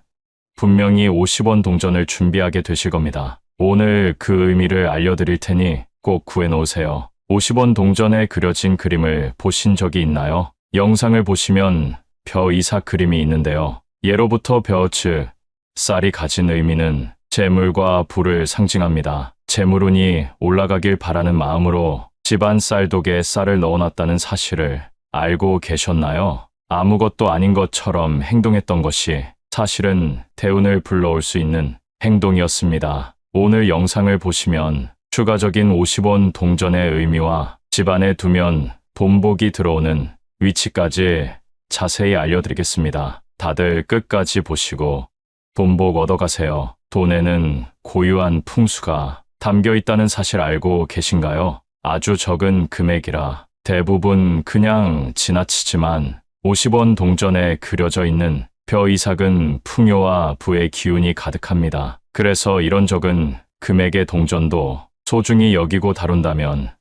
분명히 50원 동전을 준비하게 되실 겁니다. 오늘 그 의미를 알려드릴 테니 꼭 구해놓으세요. 50원 동전에 그려진 그림을 보신 적이 있나요? 영상을 보시면 벼 이삭 그림이 있는데요. 예로부터 벼츠, 쌀이 가진 의미는 재물과 부를 상징합니다. 재물운이 올라가길 바라는 마음으로 집안 쌀독에 쌀을 넣어놨다는 사실을 알고 계셨나요? 아무것도 아닌 것처럼 행동했던 것이 사실은 대운을 불러올 수 있는 행동이었습니다. 오늘 영상을 보시면 추가적인 50원 동전의 의미와 집안에 두면 돈복이 들어오는 위치까지 자세히 알려드리겠습니다. 다들 끝까지 보시고 돈복 얻어가세요. 돈에는 고유한 풍수가 담겨 있다는 사실 알고 계신가요? 아주 적은 금액이라 대부분 그냥 지나치지만 50원 동전에 그려져 있는 벼 이삭은 풍요와 부의 기운이 가득합니다. 그래서 이런 적은 금액의 동전도 소중히 여기고 다룬다면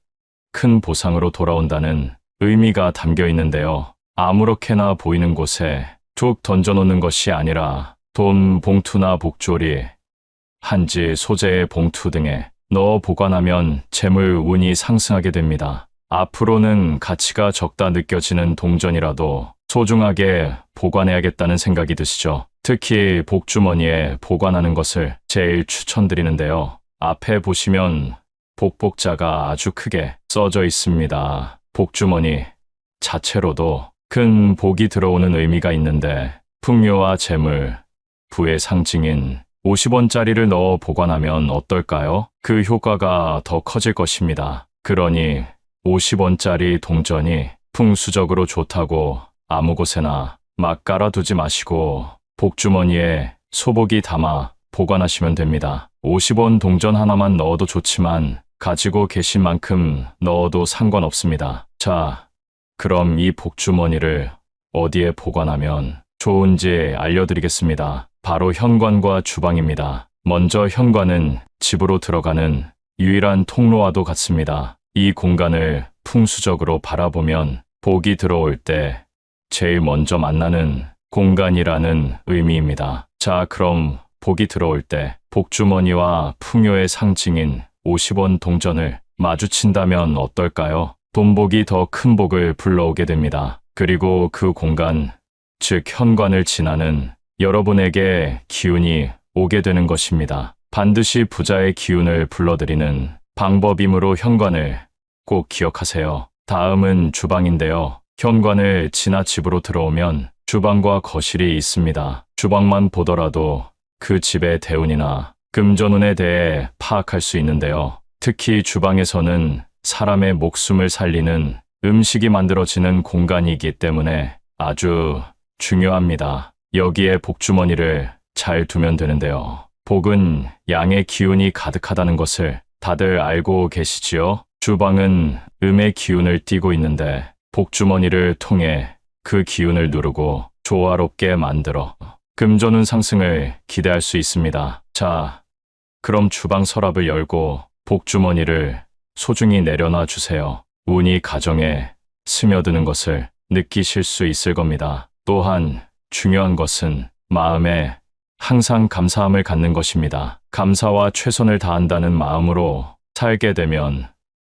큰 보상으로 돌아온다는 의미가 담겨 있는데요. 아무렇게나 보이는 곳에 툭 던져놓는 것이 아니라 돈 봉투나 복조리, 한지, 소재의 봉투 등에 넣어 보관하면 재물 운이 상승하게 됩니다. 앞으로는 가치가 적다 느껴지는 동전이라도 소중하게 보관해야겠다는 생각이 드시죠? 특히 복주머니에 보관하는 것을 제일 추천드리는데요. 앞에 보시면 복복자가 아주 크게 써져 있습니다. 복주머니 자체로도 큰 복이 들어오는 의미가 있는데 풍요와 재물, 부의 상징인 50원짜리를 넣어 보관하면 어떨까요? 그 효과가 더 커질 것입니다. 그러니 50원짜리 동전이 풍수적으로 좋다고 아무 곳에나 막 깔아두지 마시고 복주머니에 소복이 담아 보관하시면 됩니다. 50원 동전 하나만 넣어도 좋지만 가지고 계신 만큼 넣어도 상관없습니다. 자, 그럼 이 복주머니를 어디에 보관하면 좋은지 알려드리겠습니다. 바로 현관과 주방입니다. 먼저 현관은 집으로 들어가는 유일한 통로와도 같습니다. 이 공간을 풍수적으로 바라보면 복이 들어올 때 제일 먼저 만나는 공간이라는 의미입니다. 자, 그럼 복이 들어올 때 복주머니와 풍요의 상징인 50원 동전을 마주친다면 어떨까요? 돈복이 더 큰 복을 불러오게 됩니다. 그리고 그 공간, 즉 현관을 지나는 여러분에게 기운이 오게 되는 것입니다. 반드시 부자의 기운을 불러들이는 방법이므로 현관을 꼭 기억하세요. 다음은 주방인데요. 현관을 지나 집으로 들어오면 주방과 거실이 있습니다. 주방만 보더라도 그 집의 대운이나 금전운에 대해 파악할 수 있는데요. 특히 주방에서는 사람의 목숨을 살리는 음식이 만들어지는 공간이기 때문에 아주 중요합니다. 여기에 복주머니를 잘 두면 되는데요. 복은 양의 기운이 가득하다는 것을 다들 알고 계시지요? 주방은 음의 기운을 띠고 있는데 복주머니를 통해 그 기운을 누르고 조화롭게 만들어 금전운 상승을 기대할 수 있습니다. 자, 그럼 주방 서랍을 열고 복주머니를 소중히 내려놔 주세요. 운이 가정에 스며드는 것을 느끼실 수 있을 겁니다. 또한 중요한 것은 마음에 항상 감사함을 갖는 것입니다. 감사와 최선을 다한다는 마음으로 살게 되면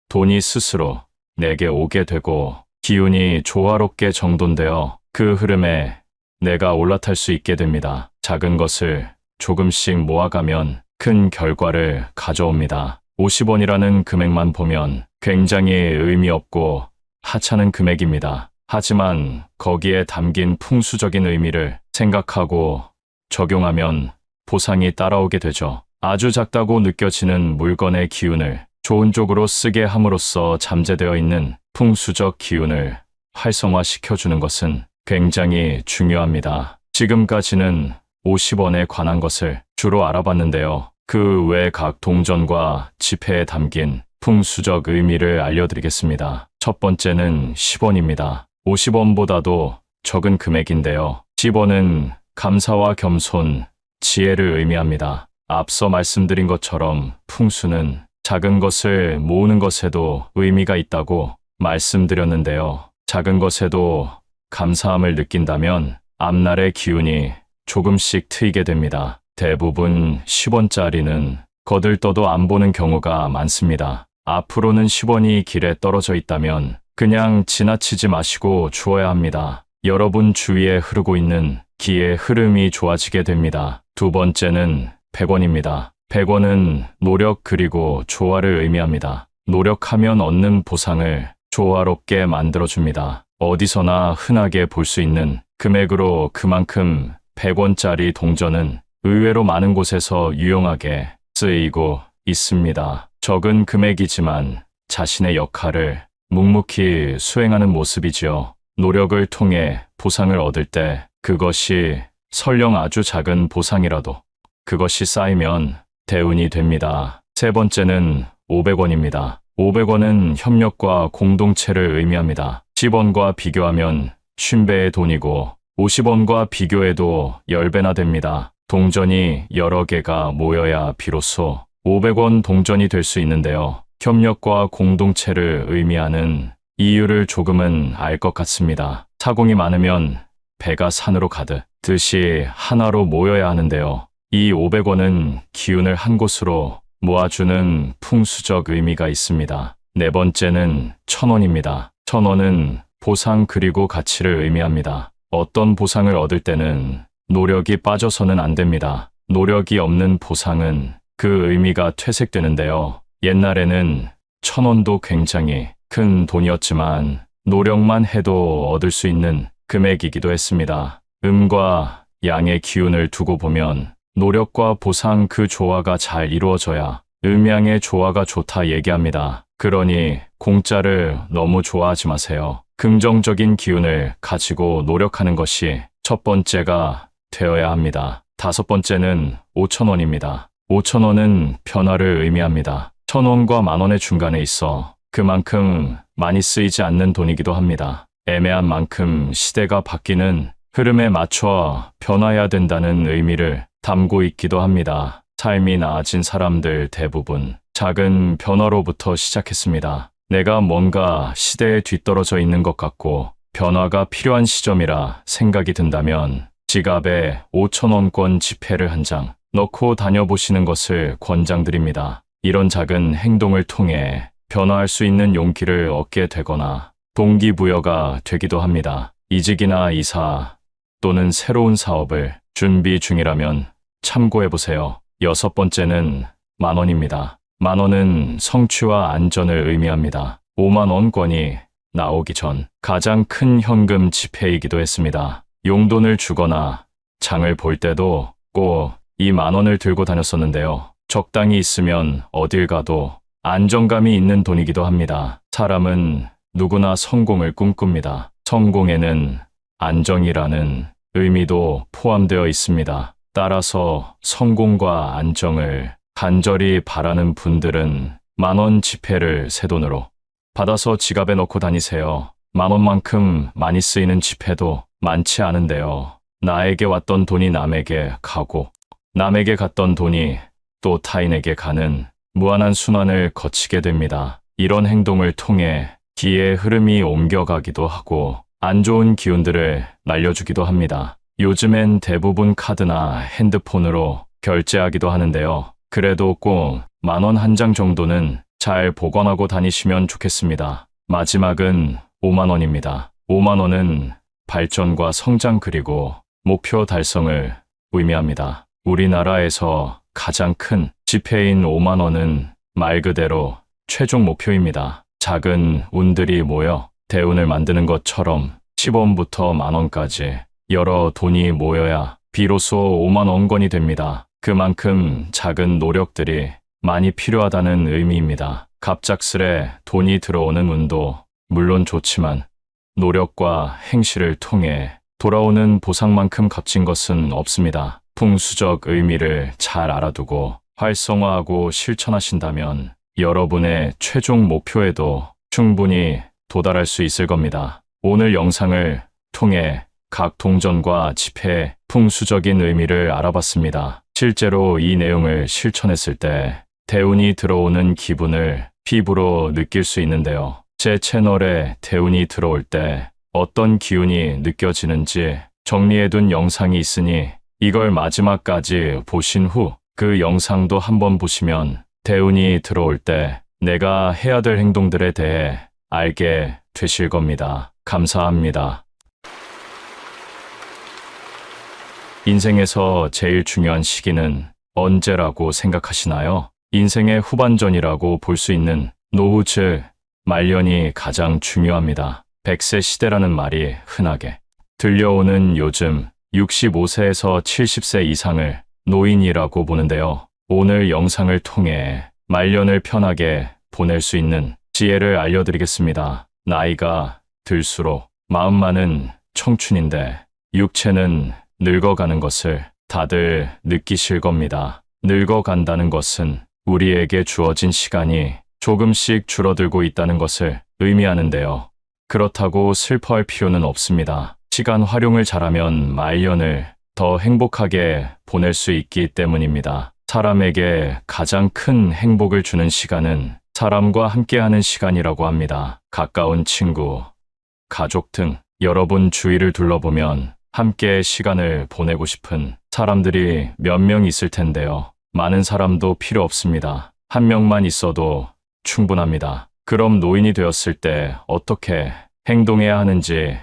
돈이 스스로 내게 오게 되고 기운이 조화롭게 정돈되어 그 흐름에 내가 올라탈 수 있게 됩니다. 작은 것을 조금씩 모아가면 큰 결과를 가져옵니다. 50원이라는 금액만 보면 굉장히 의미 없고 하찮은 금액입니다. 하지만 거기에 담긴 풍수적인 의미를 생각하고 적용하면 보상이 따라오게 되죠. 아주 작다고 느껴지는 물건의 기운을 좋은 쪽으로 쓰게 함으로써 잠재되어 있는 풍수적 기운을 활성화시켜주는 것은 굉장히 중요합니다. 지금까지는 50원에 관한 것을 주로 알아봤는데요. 그 외 각 동전과 지폐에 담긴 풍수적 의미를 알려드리겠습니다. 첫 번째는 10원입니다. 50원보다도 적은 금액인데요. 10원은 감사와 겸손, 지혜를 의미합니다. 앞서 말씀드린 것처럼 풍수는 작은 것을 모으는 것에도 의미가 있다고 말씀드렸는데요. 작은 것에도 감사함을 느낀다면 앞날의 기운이 조금씩 트이게 됩니다. 대부분 10원짜리는 거들떠도 안 보는 경우가 많습니다. 앞으로는 10원이 길에 떨어져 있다면 그냥 지나치지 마시고 주어야 합니다. 여러분 주위에 흐르고 있는 기의 흐름이 좋아지게 됩니다. 두 번째는 100원입니다. 100원은 노력 그리고 조화를 의미합니다. 노력하면 얻는 보상을 조화롭게 만들어줍니다. 어디서나 흔하게 볼 수 있는 금액으로 그만큼 100원짜리 동전은 의외로 많은 곳에서 유용하게 쓰이고 있습니다. 적은 금액이지만 자신의 역할을 묵묵히 수행하는 모습이지요. 노력을 통해 보상을 얻을 때 그것이 설령 아주 작은 보상이라도 그것이 쌓이면 대운이 됩니다. 세 번째는 500원입니다. 500원은 협력과 공동체를 의미합니다. 10원과 비교하면 50배의 돈이고 50원과 비교해도 10배나 됩니다. 동전이 여러 개가 모여야 비로소 500원 동전이 될 수 있는데요. 협력과 공동체를 의미하는 이유를 조금은 알 것 같습니다. 사공이 많으면 배가 산으로 가듯이 하나로 모여야 하는데요. 이 500원은 기운을 한 곳으로 모아주는 풍수적 의미가 있습니다. 네 번째는 1000원입니다. 1000원은 보상 그리고 가치를 의미합니다. 어떤 보상을 얻을 때는 노력이 빠져서는 안 됩니다. 노력이 없는 보상은 그 의미가 퇴색되는데요. 옛날에는 1000원도 굉장히 큰 돈이었지만 노력만 해도 얻을 수 있는 금액이기도 했습니다. 음과 양의 기운을 두고 보면 노력과 보상 그 조화가 잘 이루어져야 음양의 조화가 좋다 얘기합니다. 그러니 공짜를 너무 좋아하지 마세요. 긍정적인 기운을 가지고 노력하는 것이 첫 번째가 되어야 합니다. 다섯 번째는 5,000원입니다. 5,000원은 변화를 의미합니다. 1,000원과 만원의 중간에 있어 그만큼 많이 쓰이지 않는 돈이기도 합니다. 애매한 만큼 시대가 바뀌는 흐름에 맞춰 변화해야 된다는 의미를 담고 있기도 합니다. 삶이 나아진 사람들 대부분 작은 변화로부터 시작했습니다. 내가 뭔가 시대에 뒤떨어져 있는 것 같고 변화가 필요한 시점이라 생각이 든다면 지갑에 5,000원권 지폐를 한 장 넣고 다녀보시는 것을 권장드립니다. 이런 작은 행동을 통해 변화할 수 있는 용기를 얻게 되거나 동기부여가 되기도 합니다. 이직이나 이사 또는 새로운 사업을 준비 중이라면 참고해보세요. 여섯 번째는 만원입니다. 만원은 성취와 안전을 의미합니다. 5만원권이 나오기 전 가장 큰 현금 지폐이기도 했습니다. 용돈을 주거나 장을 볼 때도 꼭 이 만원을 들고 다녔었는데요. 적당히 있으면 어딜 가도 안정감이 있는 돈이기도 합니다. 사람은 누구나 성공을 꿈꿉니다. 성공에는 안정이라는 의미도 포함되어 있습니다. 따라서 성공과 안정을 간절히 바라는 분들은 만원 지폐를 새 돈으로 받아서 지갑에 넣고 다니세요. 만원만큼 많이 쓰이는 지폐도 많지 않은데요. 나에게 왔던 돈이 남에게 가고 남에게 갔던 돈이 또 타인에게 가는 무한한 순환을 거치게 됩니다. 이런 행동을 통해 기의 흐름이 옮겨가기도 하고 안 좋은 기운들을 날려주기도 합니다. 요즘엔 대부분 카드나 핸드폰으로 결제하기도 하는데요. 그래도 꼭 만원 한 장 정도는 잘 보관하고 다니시면 좋겠습니다. 마지막은 5만원입니다. 5만원은 발전과 성장 그리고 목표 달성을 의미합니다. 우리나라에서 가장 큰 지폐인 5만원은 말 그대로 최종 목표입니다. 작은 운들이 모여 대운을 만드는 것처럼 10원부터 만원까지 여러 돈이 모여야 비로소 5만원권이 됩니다. 그만큼 작은 노력들이 많이 필요하다는 의미입니다. 갑작스레 돈이 들어오는 운도 물론 좋지만 노력과 행실을 통해 돌아오는 보상만큼 값진 것은 없습니다. 풍수적 의미를 잘 알아두고 활성화하고 실천하신다면 여러분의 최종 목표에도 충분히 도달할 수 있을 겁니다. 오늘 영상을 통해 각 동전과 지폐의 풍수적인 의미를 알아봤습니다. 실제로 이 내용을 실천했을 때 대운이 들어오는 기분을 피부로 느낄 수 있는데요. 제 채널에 대운이 들어올 때 어떤 기운이 느껴지는지 정리해둔 영상이 있으니 이걸 마지막까지 보신 후 그 영상도 한번 보시면 대운이 들어올 때 내가 해야 될 행동들에 대해 알게 되실 겁니다. 감사합니다. 인생에서 제일 중요한 시기는 언제라고 생각하시나요? 인생의 후반전이라고 볼 수 있는 노후 즉 말년이 가장 중요합니다. 100세 시대라는 말이 흔하게 들려오는 요즘 65세에서 70세 이상을 노인이라고 보는데요. 오늘 영상을 통해 말년을 편하게 보낼 수 있는 지혜를 알려드리겠습니다. 나이가 들수록 마음만은 청춘인데 육체는 늙어가는 것을 다들 느끼실 겁니다. 늙어간다는 것은 우리에게 주어진 시간이 조금씩 줄어들고 있다는 것을 의미하는데요. 그렇다고 슬퍼할 필요는 없습니다. 시간 활용을 잘하면 말년을 더 행복하게 보낼 수 있기 때문입니다. 사람에게 가장 큰 행복을 주는 시간은 사람과 함께하는 시간이라고 합니다. 가까운 친구, 가족 등 여러분 주위를 둘러보면 함께 시간을 보내고 싶은 사람들이 몇 명 있을 텐데요. 많은 사람도 필요 없습니다. 한 명만 있어도 충분합니다. 그럼 노인이 되었을 때 어떻게 행동해야 하는지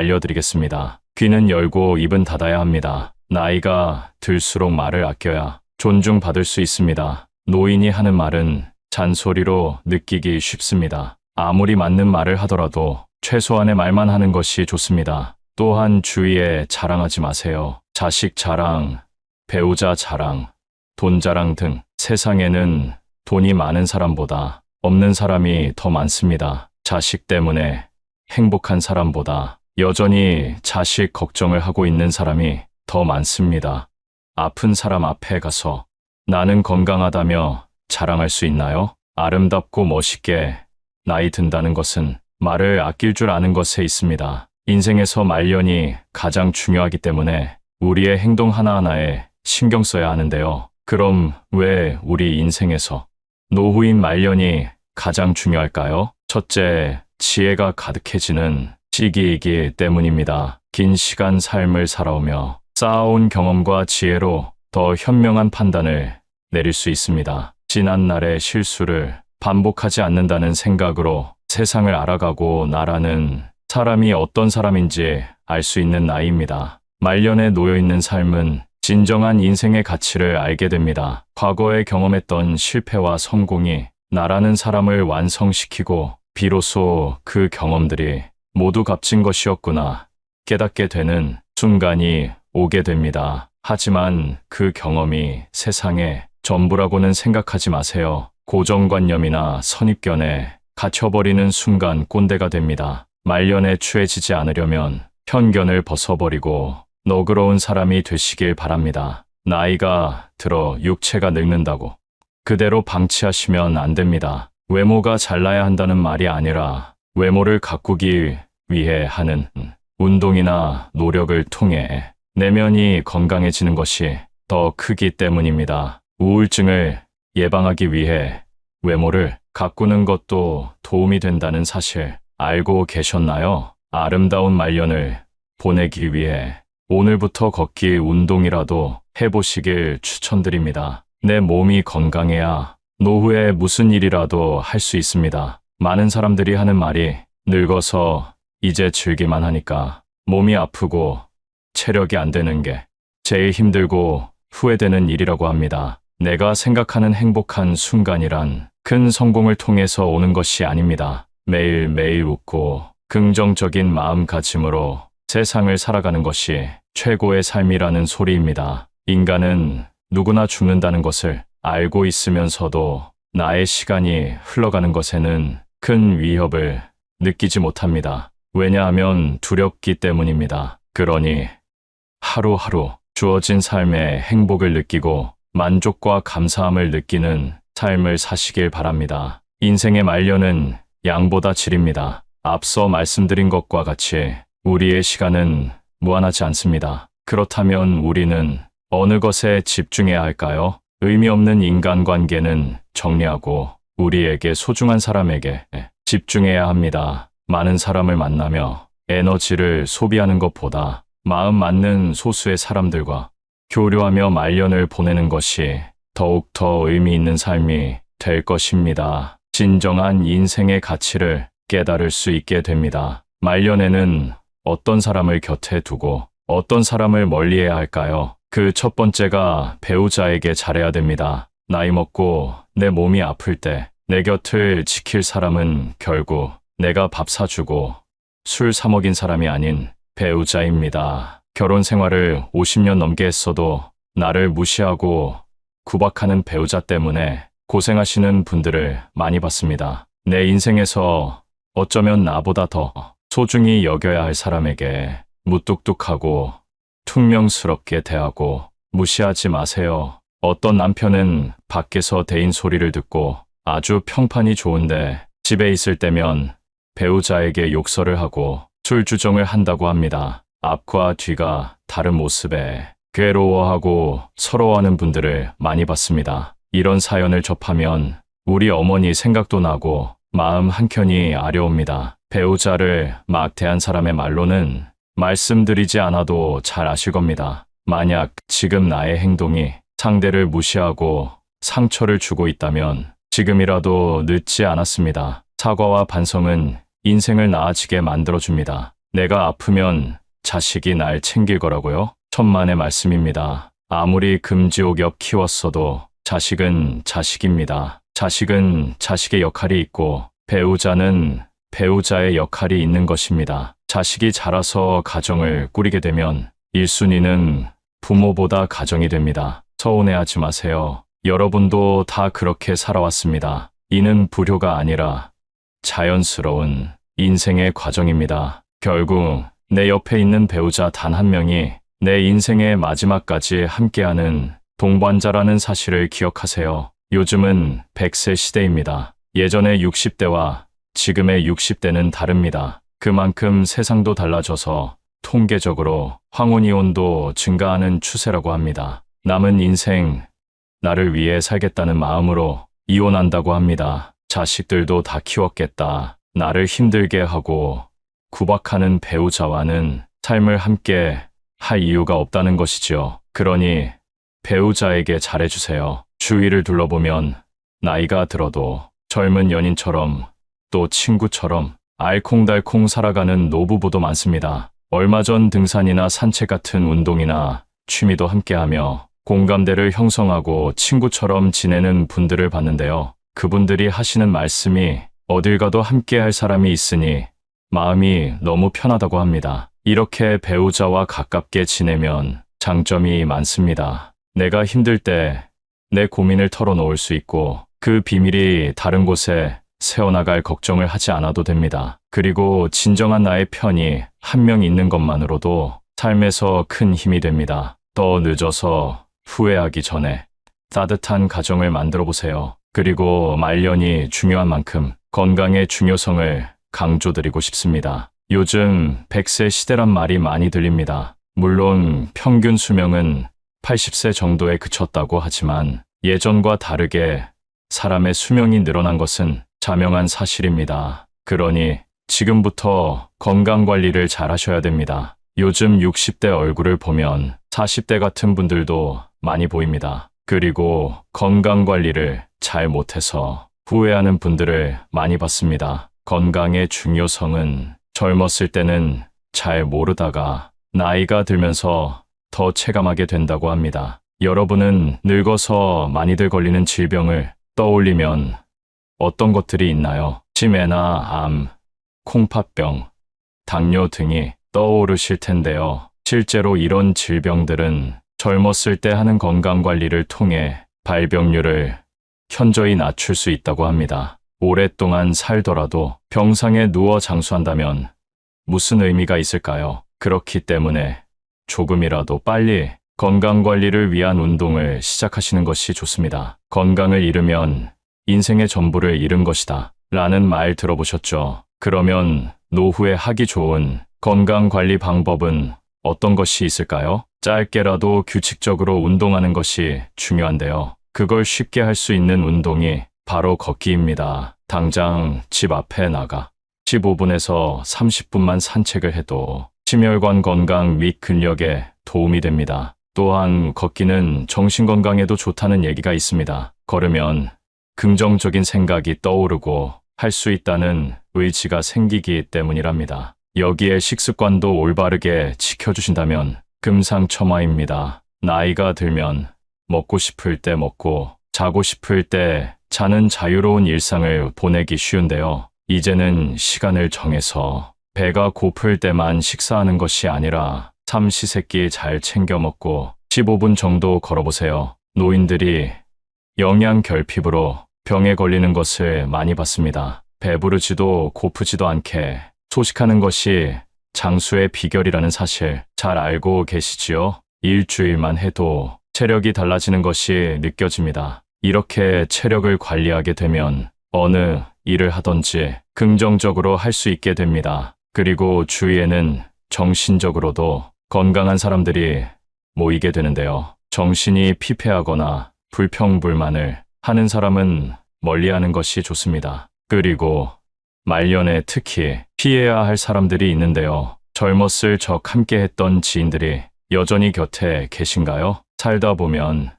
알려드리겠습니다. 귀는 열고 입은 닫아야 합니다. 나이가 들수록 말을 아껴야 존중받을 수 있습니다. 노인이 하는 말은 잔소리로 느끼기 쉽습니다. 아무리 맞는 말을 하더라도 최소한의 말만 하는 것이 좋습니다. 또한 주위에 자랑하지 마세요. 자식 자랑, 배우자 자랑, 돈 자랑 등 세상에는 돈이 많은 사람보다 없는 사람이 더 많습니다. 자식 때문에 행복한 사람보다 여전히 자식 걱정을 하고 있는 사람이 더 많습니다. 아픈 사람 앞에 가서 나는 건강하다며 자랑할 수 있나요? 아름답고 멋있게 나이 든다는 것은 말을 아낄 줄 아는 것에 있습니다. 인생에서 말년이 가장 중요하기 때문에 우리의 행동 하나하나에 신경 써야 하는데요. 그럼 왜 우리 인생에서 노후인 말년이 가장 중요할까요? 첫째, 지혜가 가득해지는 시기이기 때문입니다. 긴 시간 삶을 살아오며 쌓아온 경험과 지혜로 더 현명한 판단을 내릴 수 있습니다. 지난 날의 실수를 반복하지 않는다는 생각으로 세상을 알아가고 나라는 사람이 어떤 사람인지 알 수 있는 나이입니다. 말년에 놓여있는 삶은 진정한 인생의 가치를 알게 됩니다. 과거에 경험했던 실패와 성공이 나라는 사람을 완성시키고 비로소 그 경험들이 모두 값진 것이었구나 깨닫게 되는 순간이 오게 됩니다. 하지만 그 경험이 세상의 전부라고는 생각하지 마세요. 고정관념이나 선입견에 갇혀버리는 순간 꼰대가 됩니다. 말년에 추해지지 않으려면 편견을 벗어버리고 너그러운 사람이 되시길 바랍니다. 나이가 들어 육체가 늙는다고 그대로 방치하시면 안 됩니다. 외모가 잘나야 한다는 말이 아니라 외모를 가꾸기 위해 하는 운동이나 노력을 통해 내면이 건강해지는 것이 더 크기 때문입니다. 우울증을 예방하기 위해 외모를 가꾸는 것도 도움이 된다는 사실 알고 계셨나요? 아름다운 말년을 보내기 위해 오늘부터 걷기 운동이라도 해보시길 추천드립니다. 내 몸이 건강해야 노후에 무슨 일이라도 할 수 있습니다. 많은 사람들이 하는 말이 늙어서 이제 즐기만 하니까 몸이 아프고 체력이 안 되는 게 제일 힘들고 후회되는 일이라고 합니다. 내가 생각하는 행복한 순간이란 큰 성공을 통해서 오는 것이 아닙니다. 매일매일 웃고 긍정적인 마음가짐으로 세상을 살아가는 것이 최고의 삶이라는 소리입니다. 인간은 누구나 죽는다는 것을 알고 있으면서도 나의 시간이 흘러가는 것에는 큰 위협을 느끼지 못합니다. 왜냐하면 두렵기 때문입니다. 그러니 하루하루 주어진 삶의 행복을 느끼고 만족과 감사함을 느끼는 삶을 사시길 바랍니다. 인생의 말년은 양보다 질입니다. 앞서 말씀드린 것과 같이 우리의 시간은 무한하지 않습니다. 그렇다면 우리는 어느 것에 집중해야 할까요? 의미 없는 인간관계는 정리하고 우리에게 소중한 사람에게 집중해야 합니다. 많은 사람을 만나며 에너지를 소비하는 것보다 마음 맞는 소수의 사람들과 교류하며 말년을 보내는 것이 더욱더 의미 있는 삶이 될 것입니다. 진정한 인생의 가치를 깨달을 수 있게 됩니다. 말년에는 어떤 사람을 곁에 두고 어떤 사람을 멀리해야 할까요? 그 첫 번째가 배우자에게 잘해야 됩니다. 나이 먹고 내 몸이 아플 때 내 곁을 지킬 사람은 결국 내가 밥 사주고 술 사 먹인 사람이 아닌 배우자입니다. 결혼 생활을 50년 넘게 했어도 나를 무시하고 구박하는 배우자 때문에 고생하시는 분들을 많이 봤습니다. 내 인생에서 어쩌면 나보다 더 소중히 여겨야 할 사람에게 무뚝뚝하고 퉁명스럽게 대하고 무시하지 마세요. 어떤 남편은 밖에서 대인 소리를 듣고 아주 평판이 좋은데 집에 있을 때면 배우자에게 욕설을 하고 술주정을 한다고 합니다. 앞과 뒤가 다른 모습에 괴로워하고 서러워하는 분들을 많이 봤습니다. 이런 사연을 접하면 우리 어머니 생각도 나고 마음 한켠이 아려옵니다. 배우자를 막 대한 사람의 말로는 말씀드리지 않아도 잘 아실 겁니다. 만약 지금 나의 행동이 상대를 무시하고 상처를 주고 있다면 지금이라도 늦지 않았습니다. 사과와 반성은 인생을 나아지게 만들어줍니다. 내가 아프면 자식이 날 챙길 거라고요? 천만의 말씀입니다. 아무리 금지옥엽 키웠어도 자식은 자식입니다. 자식은 자식의 역할이 있고 배우자는 배우자의 역할이 있는 것입니다. 자식이 자라서 가정을 꾸리게 되면 1순위는 부모보다 가정이 됩니다. 서운해하지 마세요. 여러분도 다 그렇게 살아왔습니다. 이는 불효가 아니라 자연스러운 인생의 과정입니다. 결국 내 옆에 있는 배우자 단 한 명이 내 인생의 마지막까지 함께하는 동반자라는 사실을 기억하세요. 요즘은 100세 시대입니다. 예전의 60대와 지금의 60대는 다릅니다. 그만큼 세상도 달라져서 통계적으로 황혼이혼도 증가하는 추세라고 합니다. 남은 인생 나를 위해 살겠다는 마음으로 이혼한다고 합니다. 자식들도 다 키웠겠다. 나를 힘들게 하고 구박하는 배우자와는 삶을 함께 할 이유가 없다는 것이지요. 그러니 배우자에게 잘해주세요. 주위를 둘러보면 나이가 들어도 젊은 연인처럼 또 친구처럼 알콩달콩 살아가는 노부부도 많습니다. 얼마 전 등산이나 산책 같은 운동이나 취미도 함께하며 공감대를 형성하고 친구처럼 지내는 분들을 봤는데요. 그분들이 하시는 말씀이 어딜 가도 함께할 사람이 있으니 마음이 너무 편하다고 합니다. 이렇게 배우자와 가깝게 지내면 장점이 많습니다. 내가 힘들 때 내 고민을 털어놓을 수 있고 그 비밀이 다른 곳에 새어나갈 걱정을 하지 않아도 됩니다. 그리고 진정한 나의 편이 한 명 있는 것만으로도 삶에서 큰 힘이 됩니다. 더 늦어서 후회하기 전에 따뜻한 가정을 만들어 보세요. 그리고 말년이 중요한 만큼 건강의 중요성을 강조드리고 싶습니다. 요즘 100세 시대란 말이 많이 들립니다. 물론 평균 수명은 80세 정도에 그쳤다고 하지만 예전과 다르게 사람의 수명이 늘어난 것은 자명한 사실입니다. 그러니 지금부터 건강관리를 잘 하셔야 됩니다. 요즘 60대 얼굴을 보면 40대 같은 분들도 많이 보입니다. 그리고 건강관리를 잘 못해서 후회하는 분들을 많이 봤습니다. 건강의 중요성은 젊었을 때는 잘 모르다가 나이가 들면서 더 체감하게 된다고 합니다. 여러분은 늙어서 많이들 걸리는 질병을 떠올리면 어떤 것들이 있나요? 치매나 암, 콩팥병, 당뇨 등이 떠오르실 텐데요. 실제로 이런 질병들은 젊었을 때 하는 건강관리를 통해 발병률을 현저히 낮출 수 있다고 합니다. 오랫동안 살더라도 병상에 누워 장수한다면 무슨 의미가 있을까요? 그렇기 때문에 조금이라도 빨리 건강관리를 위한 운동을 시작하시는 것이 좋습니다. 건강을 잃으면 인생의 전부를 잃은 것이다 라는 말 들어보셨죠? 그러면 노후에 하기 좋은 건강관리 방법은 어떤 것이 있을까요? 짧게라도 규칙적으로 운동하는 것이 중요한데요. 그걸 쉽게 할 수 있는 운동이 바로 걷기입니다. 당장 집 앞에 나가 15분에서 30분만 산책을 해도 심혈관 건강 및 근력에 도움이 됩니다. 또한 걷기는 정신 건강에도 좋다는 얘기가 있습니다. 걸으면 긍정적인 생각이 떠오르고 할 수 있다는 의지가 생기기 때문이랍니다. 여기에 식습관도 올바르게 지켜주신다면 금상첨화입니다. 나이가 들면 먹고 싶을 때 먹고 자고 싶을 때 자는 자유로운 일상을 보내기 쉬운데요. 이제는 시간을 정해서 배가 고플 때만 식사하는 것이 아니라 삼시세끼 잘 챙겨 먹고 15분 정도 걸어보세요. 노인들이 영양 결핍으로 병에 걸리는 것을 많이 봤습니다. 배부르지도 고프지도 않게 소식하는 것이 장수의 비결이라는 사실 잘 알고 계시지요? 일주일만 해도 체력이 달라지는 것이 느껴집니다. 이렇게 체력을 관리하게 되면 어느 일을 하든지 긍정적으로 할 수 있게 됩니다. 그리고 주위에는 정신적으로도 건강한 사람들이 모이게 되는데요. 정신이 피폐하거나 불평불만을 하는 사람은 멀리하는 것이 좋습니다. 그리고 말년에 특히 피해야 할 사람들이 있는데요. 젊었을 적 함께 했던 지인들이 여전히 곁에 계신가요? 살다 보면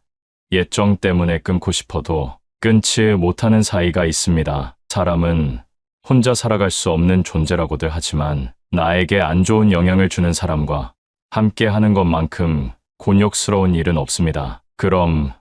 옛정 때문에 끊고 싶어도 끊지 못하는 사이가 있습니다. 사람은 혼자 살아갈 수 없는 존재라고들 하지만 나에게 안 좋은 영향을 주는 사람과 함께 하는 것만큼 곤욕스러운 일은 없습니다. 그럼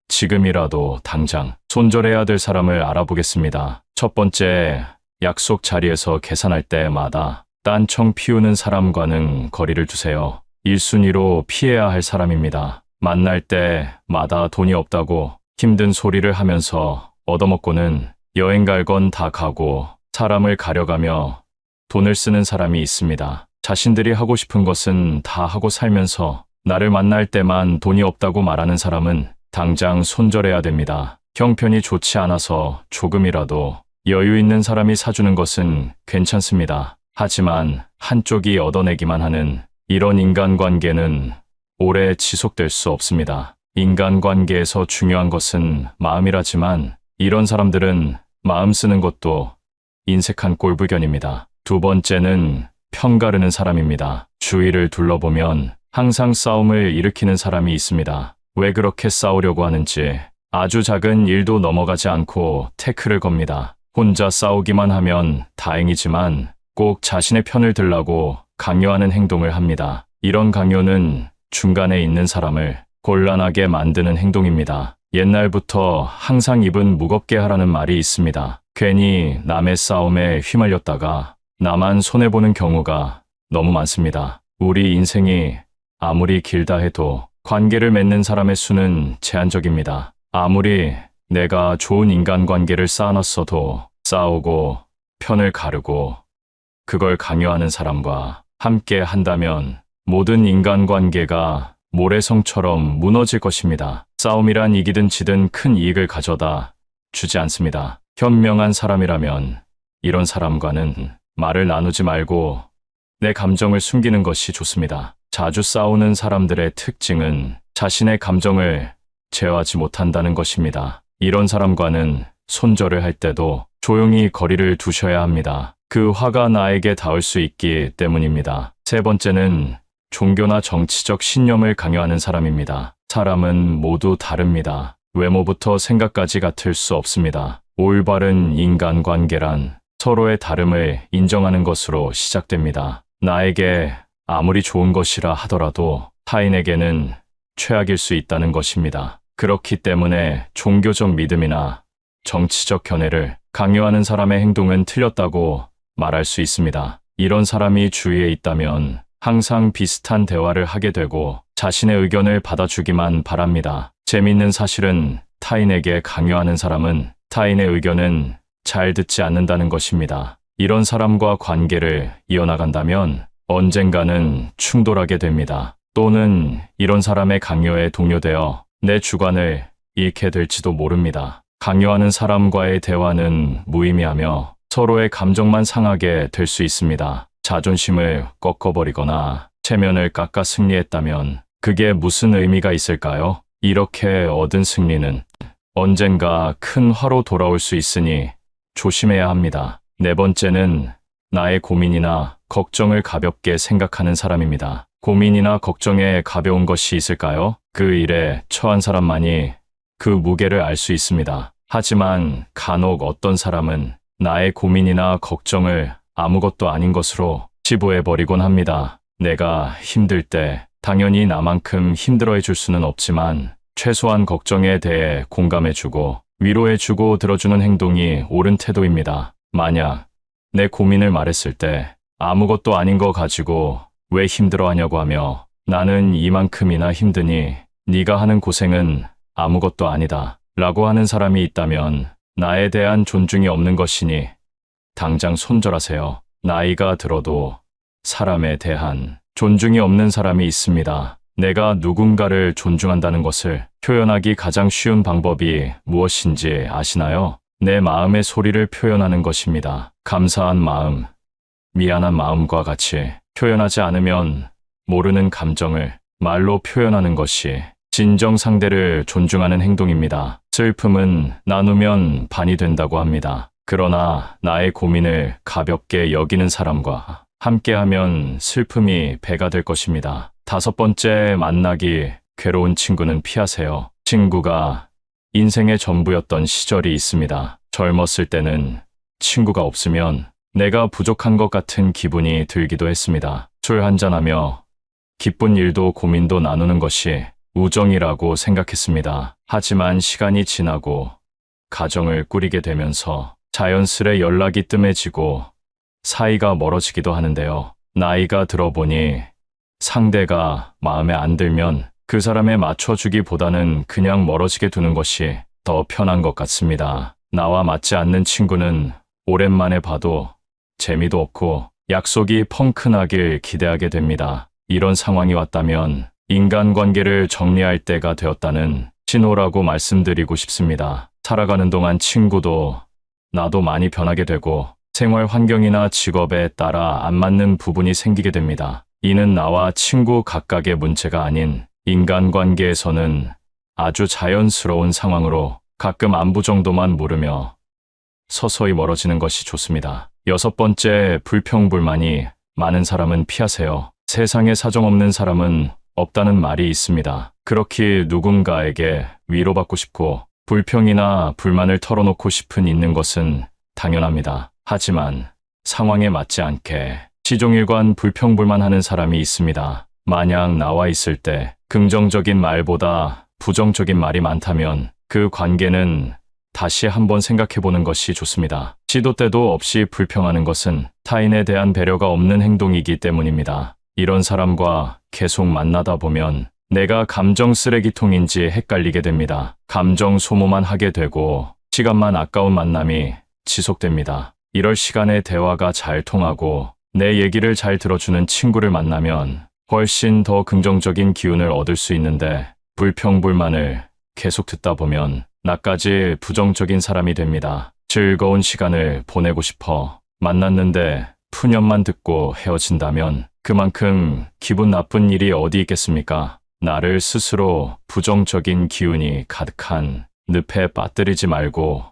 지금이라도 당장 손절해야 될 사람을 알아보겠습니다. 첫 번째, 약속 자리에서 계산할 때마다 딴청 피우는 사람과는 거리를 두세요. 1순위로 피해야 할 사람입니다. 만날 때마다 돈이 없다고 힘든 소리를 하면서 얻어먹고는 여행 갈 건 다 가고 사람을 가려가며 돈을 쓰는 사람이 있습니다. 자신들이 하고 싶은 것은 다 하고 살면서 나를 만날 때만 돈이 없다고 말하는 사람은 당장 손절해야 됩니다. 형편이 좋지 않아서 조금이라도 여유 있는 사람이 사주는 것은 괜찮습니다. 하지만 한쪽이 얻어내기만 하는 이런 인간관계는 오래 지속될 수 없습니다. 인간관계에서 중요한 것은 마음이라지만 이런 사람들은 마음 쓰는 것도 인색한 꼴불견입니다. 두 번째는 편가르는 사람입니다. 주위를 둘러보면 항상 싸움을 일으키는 사람이 있습니다. 왜 그렇게 싸우려고 하는지 아주 작은 일도 넘어가지 않고 태클을 겁니다. 혼자 싸우기만 하면 다행이지만 꼭 자신의 편을 들라고 강요하는 행동을 합니다. 이런 강요는 중간에 있는 사람을 곤란하게 만드는 행동입니다. 옛날부터 항상 입은 무겁게 하라는 말이 있습니다. 괜히 남의 싸움에 휘말렸다가 나만 손해보는 경우가 너무 많습니다. 우리 인생이 아무리 길다 해도 관계를 맺는 사람의 수는 제한적입니다. 아무리 내가 좋은 인간관계를 쌓아놨어도 싸우고 편을 가르고 그걸 강요하는 사람과 함께 한다면 모든 인간관계가 모래성처럼 무너질 것입니다. 싸움이란 이기든 지든 큰 이익을 가져다 주지 않습니다. 현명한 사람이라면 이런 사람과는 말을 나누지 말고 내 감정을 숨기는 것이 좋습니다. 자주 싸우는 사람들의 특징은 자신의 감정을 제어하지 못한다는 것입니다. 이런 사람과는 손절을 할 때도 조용히 거리를 두셔야 합니다. 그 화가 나에게 닿을 수 있기 때문입니다. 세 번째는 종교나 정치적 신념을 강요하는 사람입니다. 사람은 모두 다릅니다. 외모부터 생각까지 같을 수 없습니다. 올바른 인간관계란 서로의 다름을 인정하는 것으로 시작됩니다. 나에게 아무리 좋은 것이라 하더라도 타인에게는 최악일 수 있다는 것입니다. 그렇기 때문에 종교적 믿음이나 정치적 견해를 강요하는 사람의 행동은 틀렸다고 말할 수 있습니다. 이런 사람이 주위에 있다면 항상 비슷한 대화를 하게 되고 자신의 의견을 받아주기만 바랍니다. 재미있는 사실은 타인에게 강요하는 사람은 타인의 의견은 잘 듣지 않는다는 것입니다. 이런 사람과 관계를 이어나간다면 언젠가는 충돌하게 됩니다. 또는 이런 사람의 강요에 동요되어 내 주관을 잃게 될지도 모릅니다. 강요하는 사람과의 대화는 무의미하며 서로의 감정만 상하게 될 수 있습니다. 자존심을 꺾어버리거나 체면을 깎아 승리했다면 그게 무슨 의미가 있을까요? 이렇게 얻은 승리는 언젠가 큰 화로 돌아올 수 있으니 조심해야 합니다. 네 번째는 나의 고민이나 걱정을 가볍게 생각하는 사람입니다. 고민이나 걱정에 가벼운 것이 있을까요? 그 일에 처한 사람만이 그 무게를 알 수 있습니다. 하지만 간혹 어떤 사람은 나의 고민이나 걱정을 아무것도 아닌 것으로 치부해버리곤 합니다. 내가 힘들 때 당연히 나만큼 힘들어해 줄 수는 없지만 최소한 걱정에 대해 공감해주고 위로해주고 들어주는 행동이 옳은 태도입니다. 만약 내 고민을 말했을 때 아무것도 아닌 거 가지고 왜 힘들어하냐고 하며 나는 이만큼이나 힘드니 네가 하는 고생은 아무것도 아니다 라고 하는 사람이 있다면 나에 대한 존중이 없는 것이니 당장 손절하세요. 나이가 들어도 사람에 대한 존중이 없는 사람이 있습니다. 내가 누군가를 존중한다는 것을 표현하기 가장 쉬운 방법이 무엇인지 아시나요? 내 마음의 소리를 표현하는 것입니다. 감사한 마음, 미안한 마음과 같이 표현하지 않으면 모르는 감정을 말로 표현하는 것이 진정 상대를 존중하는 행동입니다. 슬픔은 나누면 반이 된다고 합니다. 그러나 나의 고민을 가볍게 여기는 사람과 함께하면 슬픔이 배가 될 것입니다. 다섯 번째, 만나기 괴로운 친구는 피하세요. 친구가 인생의 전부였던 시절이 있습니다. 젊었을 때는 친구가 없으면 내가 부족한 것 같은 기분이 들기도 했습니다. 술 한잔하며 기쁜 일도 고민도 나누는 것이 우정이라고 생각했습니다. 하지만 시간이 지나고 가정을 꾸리게 되면서 자연스레 연락이 뜸해지고 사이가 멀어지기도 하는데요. 나이가 들어보니 상대가 마음에 안 들면 그 사람에 맞춰주기보다는 그냥 멀어지게 두는 것이 더 편한 것 같습니다. 나와 맞지 않는 친구는 오랜만에 봐도 재미도 없고 약속이 펑크나길 기대하게 됩니다. 이런 상황이 왔다면 인간관계를 정리할 때가 되었다는 신호라고 말씀드리고 싶습니다. 살아가는 동안 친구도 나도 많이 변하게 되고 생활 환경이나 직업에 따라 안 맞는 부분이 생기게 됩니다. 이는 나와 친구 각각의 문제가 아닌 인간관계에서는 아주 자연스러운 상황으로 가끔 안부 정도만 물으며 서서히 멀어지는 것이 좋습니다. 여섯 번째, 불평불만이 많은 사람은 피하세요. 세상에 사정없는 사람은 없다는 말이 있습니다. 그렇게 누군가에게 위로받고 싶고 불평이나 불만을 털어놓고 싶은 있는 것은 당연합니다. 하지만 상황에 맞지 않게 시종일관 불평불만하는 사람이 있습니다. 만약 나와 있을 때 긍정적인 말보다 부정적인 말이 많다면 그 관계는 다시 한번 생각해보는 것이 좋습니다. 시도 때도 없이 불평하는 것은 타인에 대한 배려가 없는 행동이기 때문입니다. 이런 사람과 계속 만나다 보면 내가 감정 쓰레기통인지 헷갈리게 됩니다. 감정 소모만 하게 되고 시간만 아까운 만남이 지속됩니다. 이럴 시간에 대화가 잘 통하고 내 얘기를 잘 들어주는 친구를 만나면 훨씬 더 긍정적인 기운을 얻을 수 있는데 불평불만을 계속 듣다 보면 나까지 부정적인 사람이 됩니다. 즐거운 시간을 보내고 싶어 만났는데 푸념만 듣고 헤어진다면 그만큼 기분 나쁜 일이 어디 있겠습니까? 나를 스스로 부정적인 기운이 가득한 늪에 빠뜨리지 말고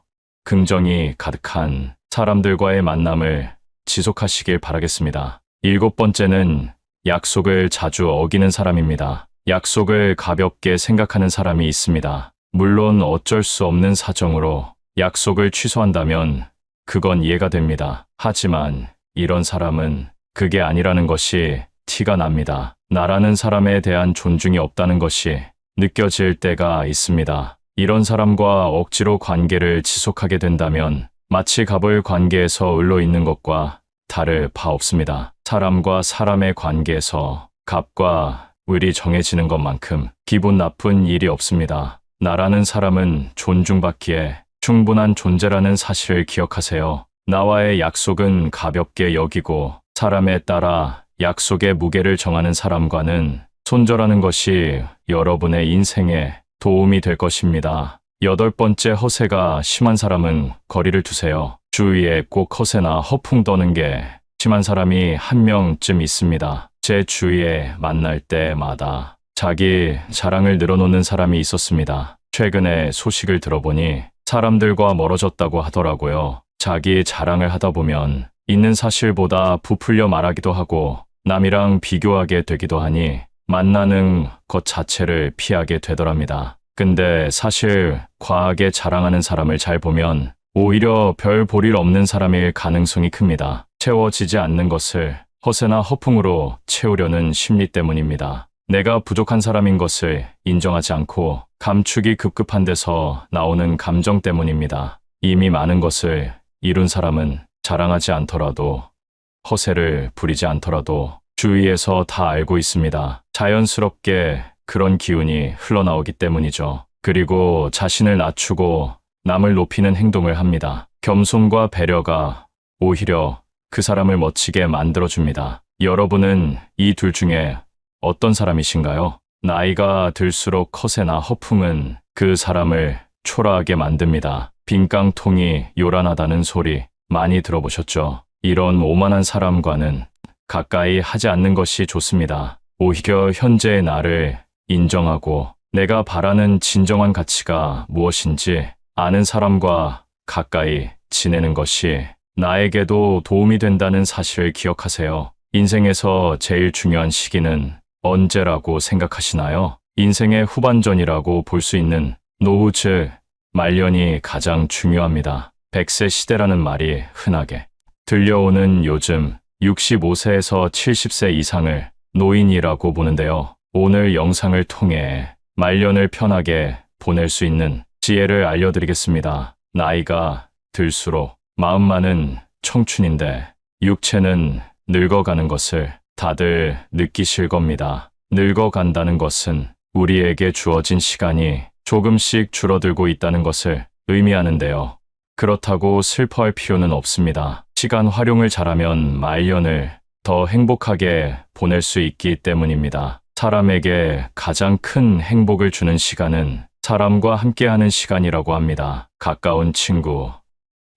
긍정이 가득한 사람들과의 만남을 지속하시길 바라겠습니다. 일곱 번째는 약속을 자주 어기는 사람입니다. 약속을 가볍게 생각하는 사람이 있습니다. 물론 어쩔 수 없는 사정으로 약속을 취소한다면 그건 이해가 됩니다. 하지만 이런 사람은 그게 아니라는 것이 티가 납니다. 나라는 사람에 대한 존중이 없다는 것이 느껴질 때가 있습니다. 이런 사람과 억지로 관계를 지속하게 된다면 마치 갑을 관계에서 을로 있는 것과 다를 바 없습니다. 사람과 사람의 관계에서 갑과 을이 정해지는 것만큼 기분 나쁜 일이 없습니다. 나라는 사람은 존중받기에 충분한 존재라는 사실을 기억하세요. 나와의 약속은 가볍게 여기고 사람에 따라 약속의 무게를 정하는 사람과는 손절하는 것이 여러분의 인생에 도움이 될 것입니다. 여덟 번째, 허세가 심한 사람은 거리를 두세요. 주위에 꼭 허세나 허풍 떠는 게 심한 사람이 한 명쯤 있습니다. 제 주위에 만날 때마다 자기 자랑을 늘어놓는 사람이 있었습니다. 최근에 소식을 들어보니 사람들과 멀어졌다고 하더라고요. 자기 자랑을 하다 보면 있는 사실보다 부풀려 말하기도 하고 남이랑 비교하게 되기도 하니 만나는 것 자체를 피하게 되더랍니다. 근데 사실 과하게 자랑하는 사람을 잘 보면 오히려 별 볼 일 없는 사람일 가능성이 큽니다. 채워지지 않는 것을 허세나 허풍으로 채우려는 심리 때문입니다. 내가 부족한 사람인 것을 인정하지 않고 감추기 급급한 데서 나오는 감정 때문입니다. 이미 많은 것을 이룬 사람은 자랑하지 않더라도 허세를 부리지 않더라도 주위에서 다 알고 있습니다. 자연스럽게 그런 기운이 흘러나오기 때문이죠. 그리고 자신을 낮추고 남을 높이는 행동을 합니다. 겸손과 배려가 오히려 그 사람을 멋지게 만들어줍니다. 여러분은 이 둘 중에 어떤 사람이신가요? 나이가 들수록 허세나 허풍은 그 사람을 초라하게 만듭니다. 빈깡통이 요란하다는 소리 많이 들어보셨죠? 이런 오만한 사람과는 가까이 하지 않는 것이 좋습니다. 오히려 현재의 나를 인정하고 내가 바라는 진정한 가치가 무엇인지 아는 사람과 가까이 지내는 것이 나에게도 도움이 된다는 사실을 기억하세요. 인생에서 제일 중요한 시기는 언제라고 생각하시나요? 인생의 후반전이라고 볼 수 있는 노후 즉 말년이 가장 중요합니다. 100세 시대라는 말이 흔하게 들려오는 요즘 65세에서 70세 이상을 노인이라고 보는데요. 오늘 영상을 통해 말년을 편하게 보낼 수 있는 지혜를 알려드리겠습니다. 나이가 들수록 마음만은 청춘인데 육체는 늙어가는 것을 다들 느끼실 겁니다. 늙어간다는 것은 우리에게 주어진 시간이 조금씩 줄어들고 있다는 것을 의미하는데요. 그렇다고 슬퍼할 필요는 없습니다. 시간 활용을 잘하면 말년을 더 행복하게 보낼 수 있기 때문입니다. 사람에게 가장 큰 행복을 주는 시간은 사람과 함께하는 시간이라고 합니다. 가까운 친구,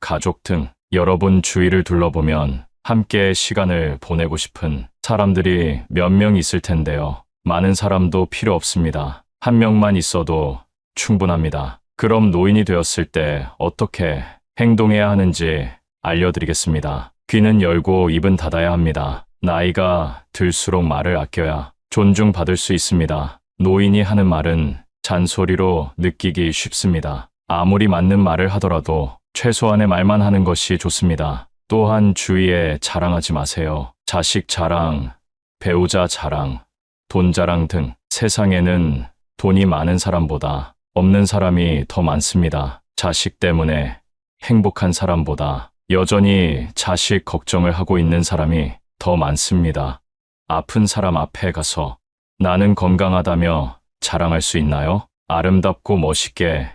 가족 등 여러분 주위를 둘러보면 함께 시간을 보내고 싶은 사람들이 몇 명 있을 텐데요. 많은 사람도 필요 없습니다. 한 명만 있어도 충분합니다. 그럼 노인이 되었을 때 어떻게 행동해야 하는지 알려드리겠습니다. 귀는 열고 입은 닫아야 합니다. 나이가 들수록 말을 아껴야 존중받을 수 있습니다. 노인이 하는 말은 잔소리로 느끼기 쉽습니다. 아무리 맞는 말을 하더라도 최소한의 말만 하는 것이 좋습니다. 또한 주위에 자랑하지 마세요. 자식 자랑, 배우자 자랑, 돈 자랑 등 세상에는 돈이 많은 사람보다 없는 사람이 더 많습니다. 자식 때문에 행복한 사람보다 여전히 자식 걱정을 하고 있는 사람이 더 많습니다. 아픈 사람 앞에 가서 나는 건강하다며 자랑할 수 있나요? 아름답고 멋있게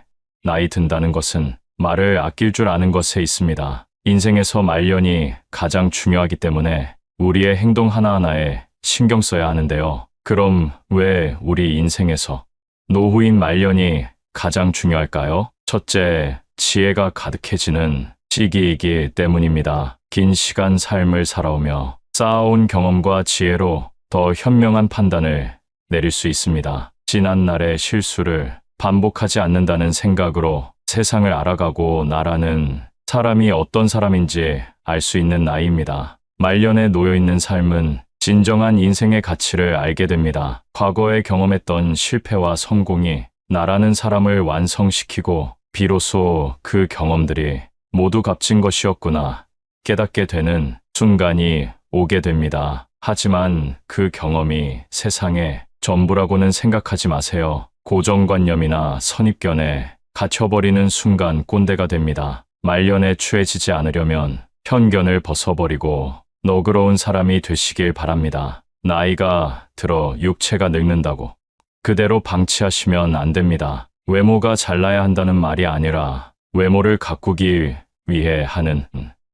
나이 든다는 것은 말을 아낄 줄 아는 것에 있습니다. 인생에서 말년이 가장 중요하기 때문에 우리의 행동 하나하나에 신경 써야 하는데요. 그럼 왜 우리 인생에서 노후인 말년이 가장 중요할까요? 첫째, 지혜가 가득해지는 시기이기 때문입니다. 긴 시간 삶을 살아오며 쌓아온 경험과 지혜로 더 현명한 판단을 내릴 수 있습니다. 지난날의 실수를 반복하지 않는다는 생각으로 세상을 알아가고 나라는 사람이 어떤 사람인지 알 수 있는 나이입니다. 말년에 놓여있는 삶은 진정한 인생의 가치를 알게 됩니다. 과거에 경험했던 실패와 성공이 나라는 사람을 완성시키고 비로소 그 경험들이 모두 값진 것이었구나 깨닫게 되는 순간이 오게 됩니다. 하지만 그 경험이 세상의 전부라고는 생각하지 마세요. 고정관념이나 선입견에 갇혀버리는 순간 꼰대가 됩니다. 말년에 취해지지 않으려면 편견을 벗어버리고 너그러운 사람이 되시길 바랍니다. 나이가 들어 육체가 늙는다고 그대로 방치하시면 안 됩니다. 외모가 잘나야 한다는 말이 아니라 외모를 가꾸기 위해 하는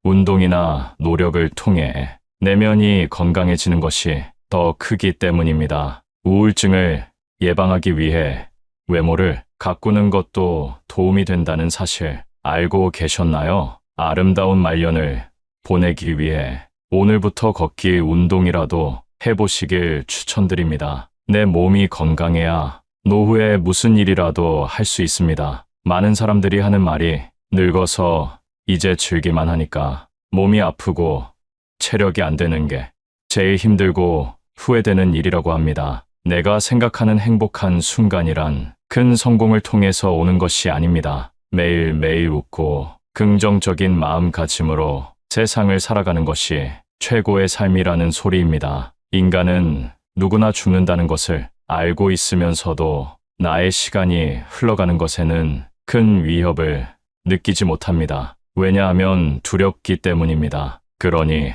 운동이나 노력을 통해 내면이 건강해지는 것이 더 크기 때문입니다. 우울증을 예방하기 위해 외모를 가꾸는 것도 도움이 된다는 사실 알고 계셨나요? 아름다운 말년을 보내기 위해 오늘부터 걷기 운동이라도 해보시길 추천드립니다. 내 몸이 건강해야 노후에 무슨 일이라도 할 수 있습니다. 많은 사람들이 하는 말이 늙어서 이제 즐기만 하니까 몸이 아프고 체력이 안 되는 게 제일 힘들고 후회되는 일이라고 합니다. 내가 생각하는 행복한 순간이란 큰 성공을 통해서 오는 것이 아닙니다. 매일매일 웃고 긍정적인 마음가짐으로 세상을 살아가는 것이 최고의 삶이라는 소리입니다. 인간은 누구나 죽는다는 것을 알고 있으면서도 나의 시간이 흘러가는 것에는 큰 위협을 느끼지 못합니다. 왜냐하면 두렵기 때문입니다. 그러니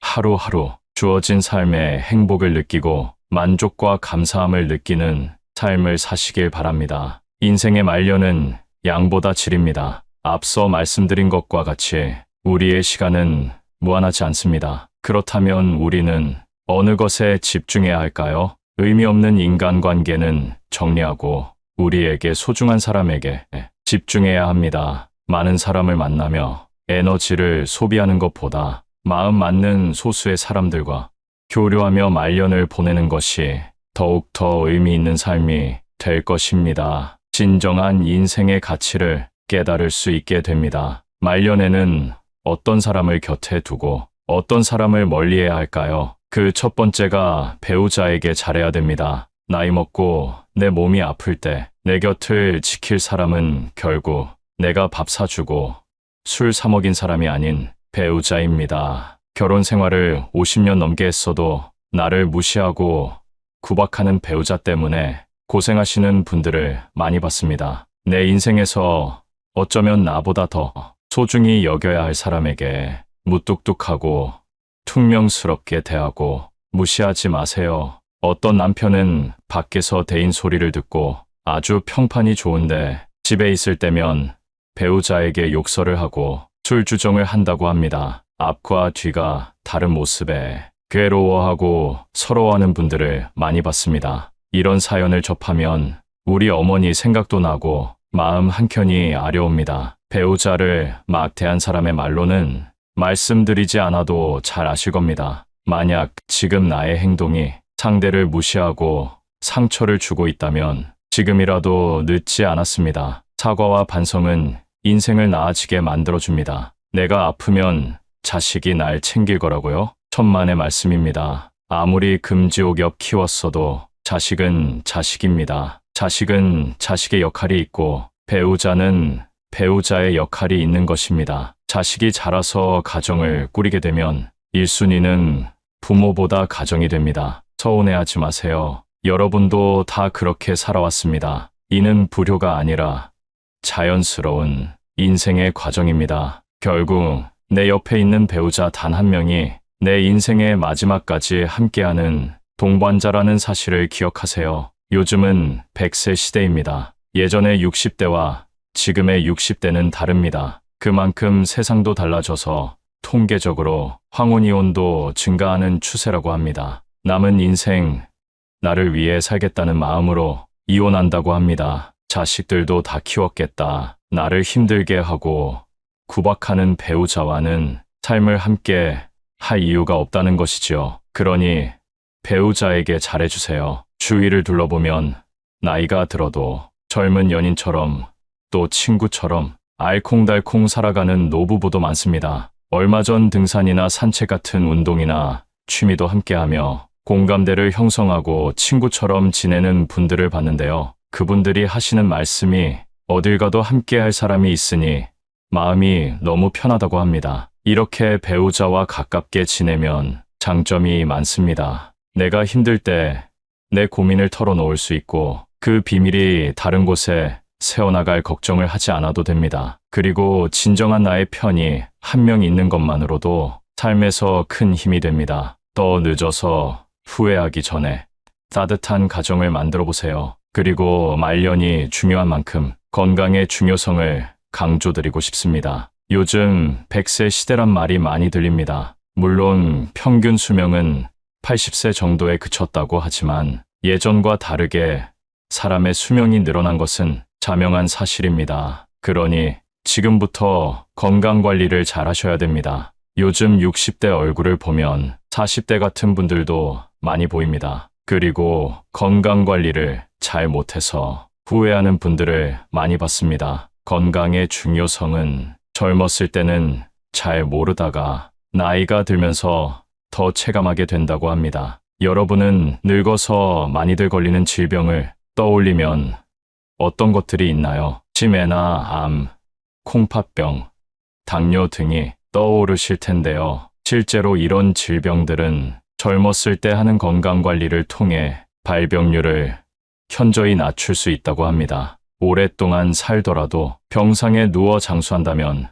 하루하루 주어진 삶의 행복을 느끼고 만족과 감사함을 느끼는 삶을 사시길 바랍니다. 인생의 말년은 양보다 질입니다. 앞서 말씀드린 것과 같이 우리의 시간은 무한하지 않습니다. 그렇다면 우리는 어느 것에 집중해야 할까요? 의미 없는 인간관계는 정리하고 우리에게 소중한 사람에게 집중해야 합니다. 많은 사람을 만나며 에너지를 소비하는 것보다 마음 맞는 소수의 사람들과 교류하며 말년을 보내는 것이 더욱더 의미 있는 삶이 될 것입니다. 진정한 인생의 가치를 깨달을 수 있게 됩니다. 말년에는 어떤 사람을 곁에 두고 어떤 사람을 멀리해야 할까요? 그 첫 번째가 배우자에게 잘해야 됩니다. 나이 먹고 내 몸이 아플 때 내 곁을 지킬 사람은 결국 내가 밥 사주고 술 사 먹인 사람이 아닌 배우자입니다. 결혼 생활을 50년 넘게 했어도 나를 무시하고 구박하는 배우자 때문에 고생하시는 분들을 많이 봤습니다. 내 인생에서 어쩌면 나보다 더 소중히 여겨야 할 사람에게 무뚝뚝하고 퉁명스럽게 대하고 무시하지 마세요. 어떤 남편은 밖에서 대인 소리를 듣고 아주 평판이 좋은데 집에 있을 때면 배우자에게 욕설을 하고 술주정을 한다고 합니다. 앞과 뒤가 다른 모습에 괴로워하고 서러워하는 분들을 많이 봤습니다. 이런 사연을 접하면 우리 어머니 생각도 나고 마음 한켠이 아려옵니다. 배우자를 막대한 사람의 말로는 말씀드리지 않아도 잘 아실 겁니다. 만약 지금 나의 행동이 상대를 무시하고 상처를 주고 있다면 지금이라도 늦지 않았습니다. 사과와 반성은 인생을 나아지게 만들어줍니다. 내가 아프면 자식이 날 챙길 거라고요? 천만의 말씀입니다. 아무리 금지옥엽 키웠어도 자식은 자식입니다. 자식은 자식의 역할이 있고 배우자는 배우자의 역할이 있는 것입니다. 자식이 자라서 가정을 꾸리게 되면 1순위는 부모보다 가정이 됩니다. 서운해하지 마세요. 여러분도 다 그렇게 살아왔습니다. 이는 불효가 아니라 자연스러운 인생의 과정입니다. 결국 내 옆에 있는 배우자 단 한 명이 내 인생의 마지막까지 함께하는 동반자라는 사실을 기억하세요. 요즘은 100세 시대입니다. 예전의 60대와 지금의 60대는 다릅니다. 그만큼 세상도 달라져서 통계적으로 황혼이혼도 증가하는 추세라고 합니다. 남은 인생 나를 위해 살겠다는 마음으로 이혼한다고 합니다. 자식들도 다 키웠겠다. 나를 힘들게 하고 구박하는 배우자와는 삶을 함께 할 이유가 없다는 것이지요. 그러니 배우자에게 잘해주세요. 주위를 둘러보면 나이가 들어도 젊은 연인처럼 또 친구처럼 알콩달콩 살아가는 노부부도 많습니다. 얼마 전 등산이나 산책 같은 운동이나 취미도 함께하며 공감대를 형성하고 친구처럼 지내는 분들을 봤는데요. 그분들이 하시는 말씀이 어딜 가도 함께할 사람이 있으니 마음이 너무 편하다고 합니다. 이렇게 배우자와 가깝게 지내면 장점이 많습니다. 내가 힘들 때 내 고민을 털어놓을 수 있고 그 비밀이 다른 곳에 새어나갈 걱정을 하지 않아도 됩니다. 그리고 진정한 나의 편이 한 명 있는 것만으로도 삶에서 큰 힘이 됩니다. 더 늦어서 후회하기 전에 따뜻한 가정을 만들어 보세요. 그리고 말년이 중요한 만큼 건강의 중요성을 강조드리고 싶습니다. 요즘 100세 시대란 말이 많이 들립니다. 물론 평균 수명은 80세 정도에 그쳤다고 하지만 예전과 다르게 사람의 수명이 늘어난 것은 자명한 사실입니다. 그러니 지금부터 건강 관리를 잘 하셔야 됩니다. 요즘 60대 얼굴을 보면 40대 같은 분들도 많이 보입니다. 그리고 건강 관리를 잘 못해서 후회하는 분들을 많이 봤습니다. 건강의 중요성은 젊었을 때는 잘 모르다가 나이가 들면서 더 체감하게 된다고 합니다. 여러분은 늙어서 많이들 걸리는 질병을 떠올리면 어떤 것들이 있나요? 치매나 암, 콩팥병, 당뇨 등이 떠오르실 텐데요. 실제로 이런 질병들은 젊었을 때 하는 건강관리를 통해 발병률을 현저히 낮출 수 있다고 합니다. 오랫동안 살더라도 병상에 누워 장수한다면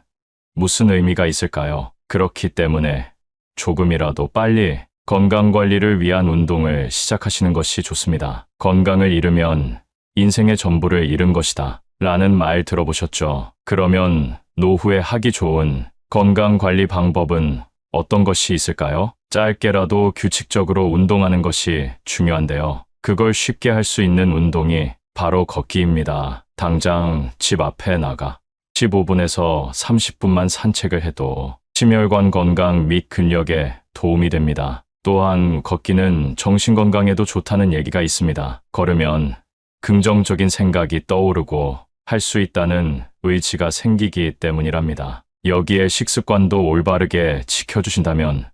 무슨 의미가 있을까요? 그렇기 때문에 조금이라도 빨리 건강관리를 위한 운동을 시작하시는 것이 좋습니다. 건강을 잃으면 인생의 전부를 잃은 것이다 라는 말 들어보셨죠? 그러면 노후에 하기 좋은 건강관리 방법은 어떤 것이 있을까요? 짧게라도 규칙적으로 운동하는 것이 중요한데요. 그걸 쉽게 할 수 있는 운동이 바로 걷기입니다. 당장 집 앞에 나가 15분에서 30분만 산책을 해도 심혈관 건강 및 근력에 도움이 됩니다. 또한 걷기는 정신 건강에도 좋다는 얘기가 있습니다. 걸으면 긍정적인 생각이 떠오르고 할 수 있다는 의지가 생기기 때문이랍니다. 여기에 식습관도 올바르게 지켜주신다면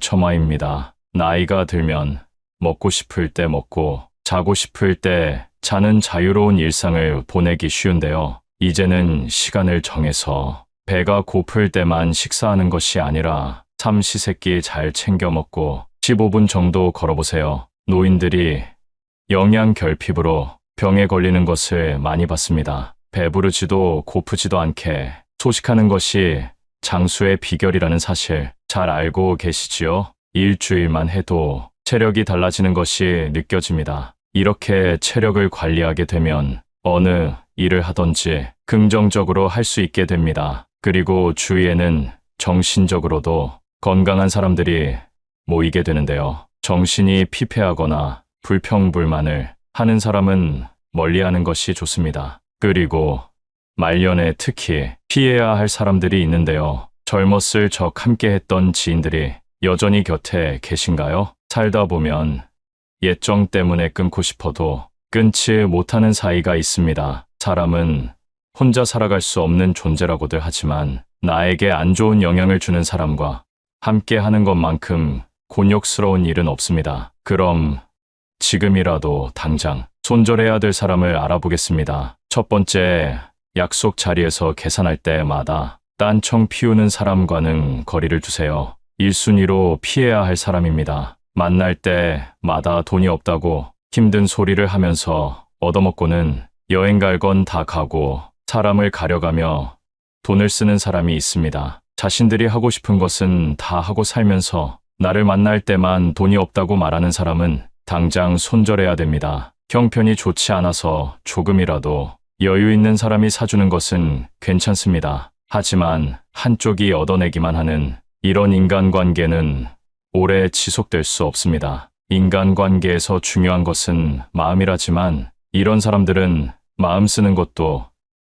금상첨화입니다. 나이가 들면 먹고 싶을 때 먹고 자고 싶을 때 자는 자유로운 일상을 보내기 쉬운데요. 이제는 시간을 정해서 배가 고플 때만 식사하는 것이 아니라 삼시세끼 잘 챙겨 먹고 15분 정도 걸어보세요. 노인들이 영양 결핍으로 병에 걸리는 것을 많이 봤습니다. 배부르지도 고프지도 않게 소식하는 것이 장수의 비결이라는 사실 잘 알고 계시지요? 일주일만 해도 체력이 달라지는 것이 느껴집니다. 이렇게 체력을 관리하게 되면 어느 일을 하든지 긍정적으로 할 수 있게 됩니다. 그리고 주위에는 정신적으로도 건강한 사람들이 모이게 되는데요. 정신이 피폐하거나 불평불만을 하는 사람은 멀리하는 것이 좋습니다. 그리고 말년에 특히 피해야 할 사람들이 있는데요. 젊었을 적 함께 했던 지인들이 여전히 곁에 계신가요? 살다 보면 예정 때문에 끊고 싶어도 끊지 못하는 사이가 있습니다. 사람은 혼자 살아갈 수 없는 존재라고들 하지만 나에게 안 좋은 영향을 주는 사람과 함께 하는 것만큼 곤욕스러운 일은 없습니다. 그럼 지금이라도 당장 손절해야 될 사람을 알아보겠습니다. 첫 번째, 약속 자리에서 계산할 때마다 딴청 피우는 사람과는 거리를 두세요. 1순위로 피해야 할 사람입니다. 만날 때마다 돈이 없다고 힘든 소리를 하면서 얻어먹고는 여행 갈 건 다 가고 사람을 가려가며 돈을 쓰는 사람이 있습니다. 자신들이 하고 싶은 것은 다 하고 살면서 나를 만날 때만 돈이 없다고 말하는 사람은 당장 손절해야 됩니다. 형편이 좋지 않아서 조금이라도 여유 있는 사람이 사주는 것은 괜찮습니다. 하지만 한쪽이 얻어내기만 하는 이런 인간관계는 오래 지속될 수 없습니다. 인간관계에서 중요한 것은 마음이라지만 이런 사람들은 마음 쓰는 것도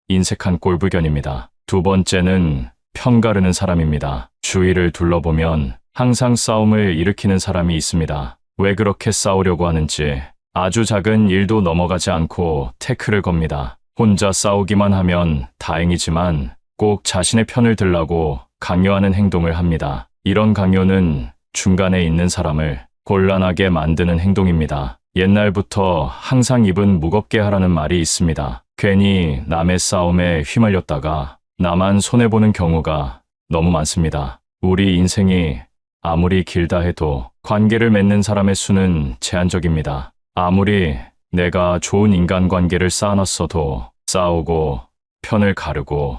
인색한 꼴불견입니다. 두 번째는 편가르는 사람입니다. 주위를 둘러보면 항상 싸움을 일으키는 사람이 있습니다. 왜 그렇게 싸우려고 하는지 아주 작은 일도 넘어가지 않고 태클을 겁니다. 혼자 싸우기만 하면 다행이지만 꼭 자신의 편을 들라고 강요하는 행동을 합니다. 이런 강요는 중간에 있는 사람을 곤란하게 만드는 행동입니다. 옛날부터 항상 입은 무겁게 하라는 말이 있습니다. 괜히 남의 싸움에 휘말렸다가 나만 손해보는 경우가 너무 많습니다. 우리 인생이 아무리 길다 해도 관계를 맺는 사람의 수는 제한적입니다. 아무리 내가 좋은 인간관계를 쌓아놨어도 싸우고 편을 가르고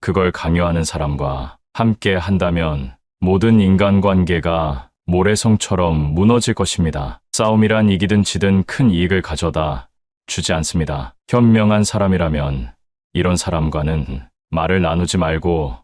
그걸 강요하는 사람과 함께 한다면 모든 인간관계가 모래성처럼 무너질 것입니다. 싸움이란 이기든 지든 큰 이익을 가져다 주지 않습니다. 현명한 사람이라면 이런 사람과는 말을 나누지 말고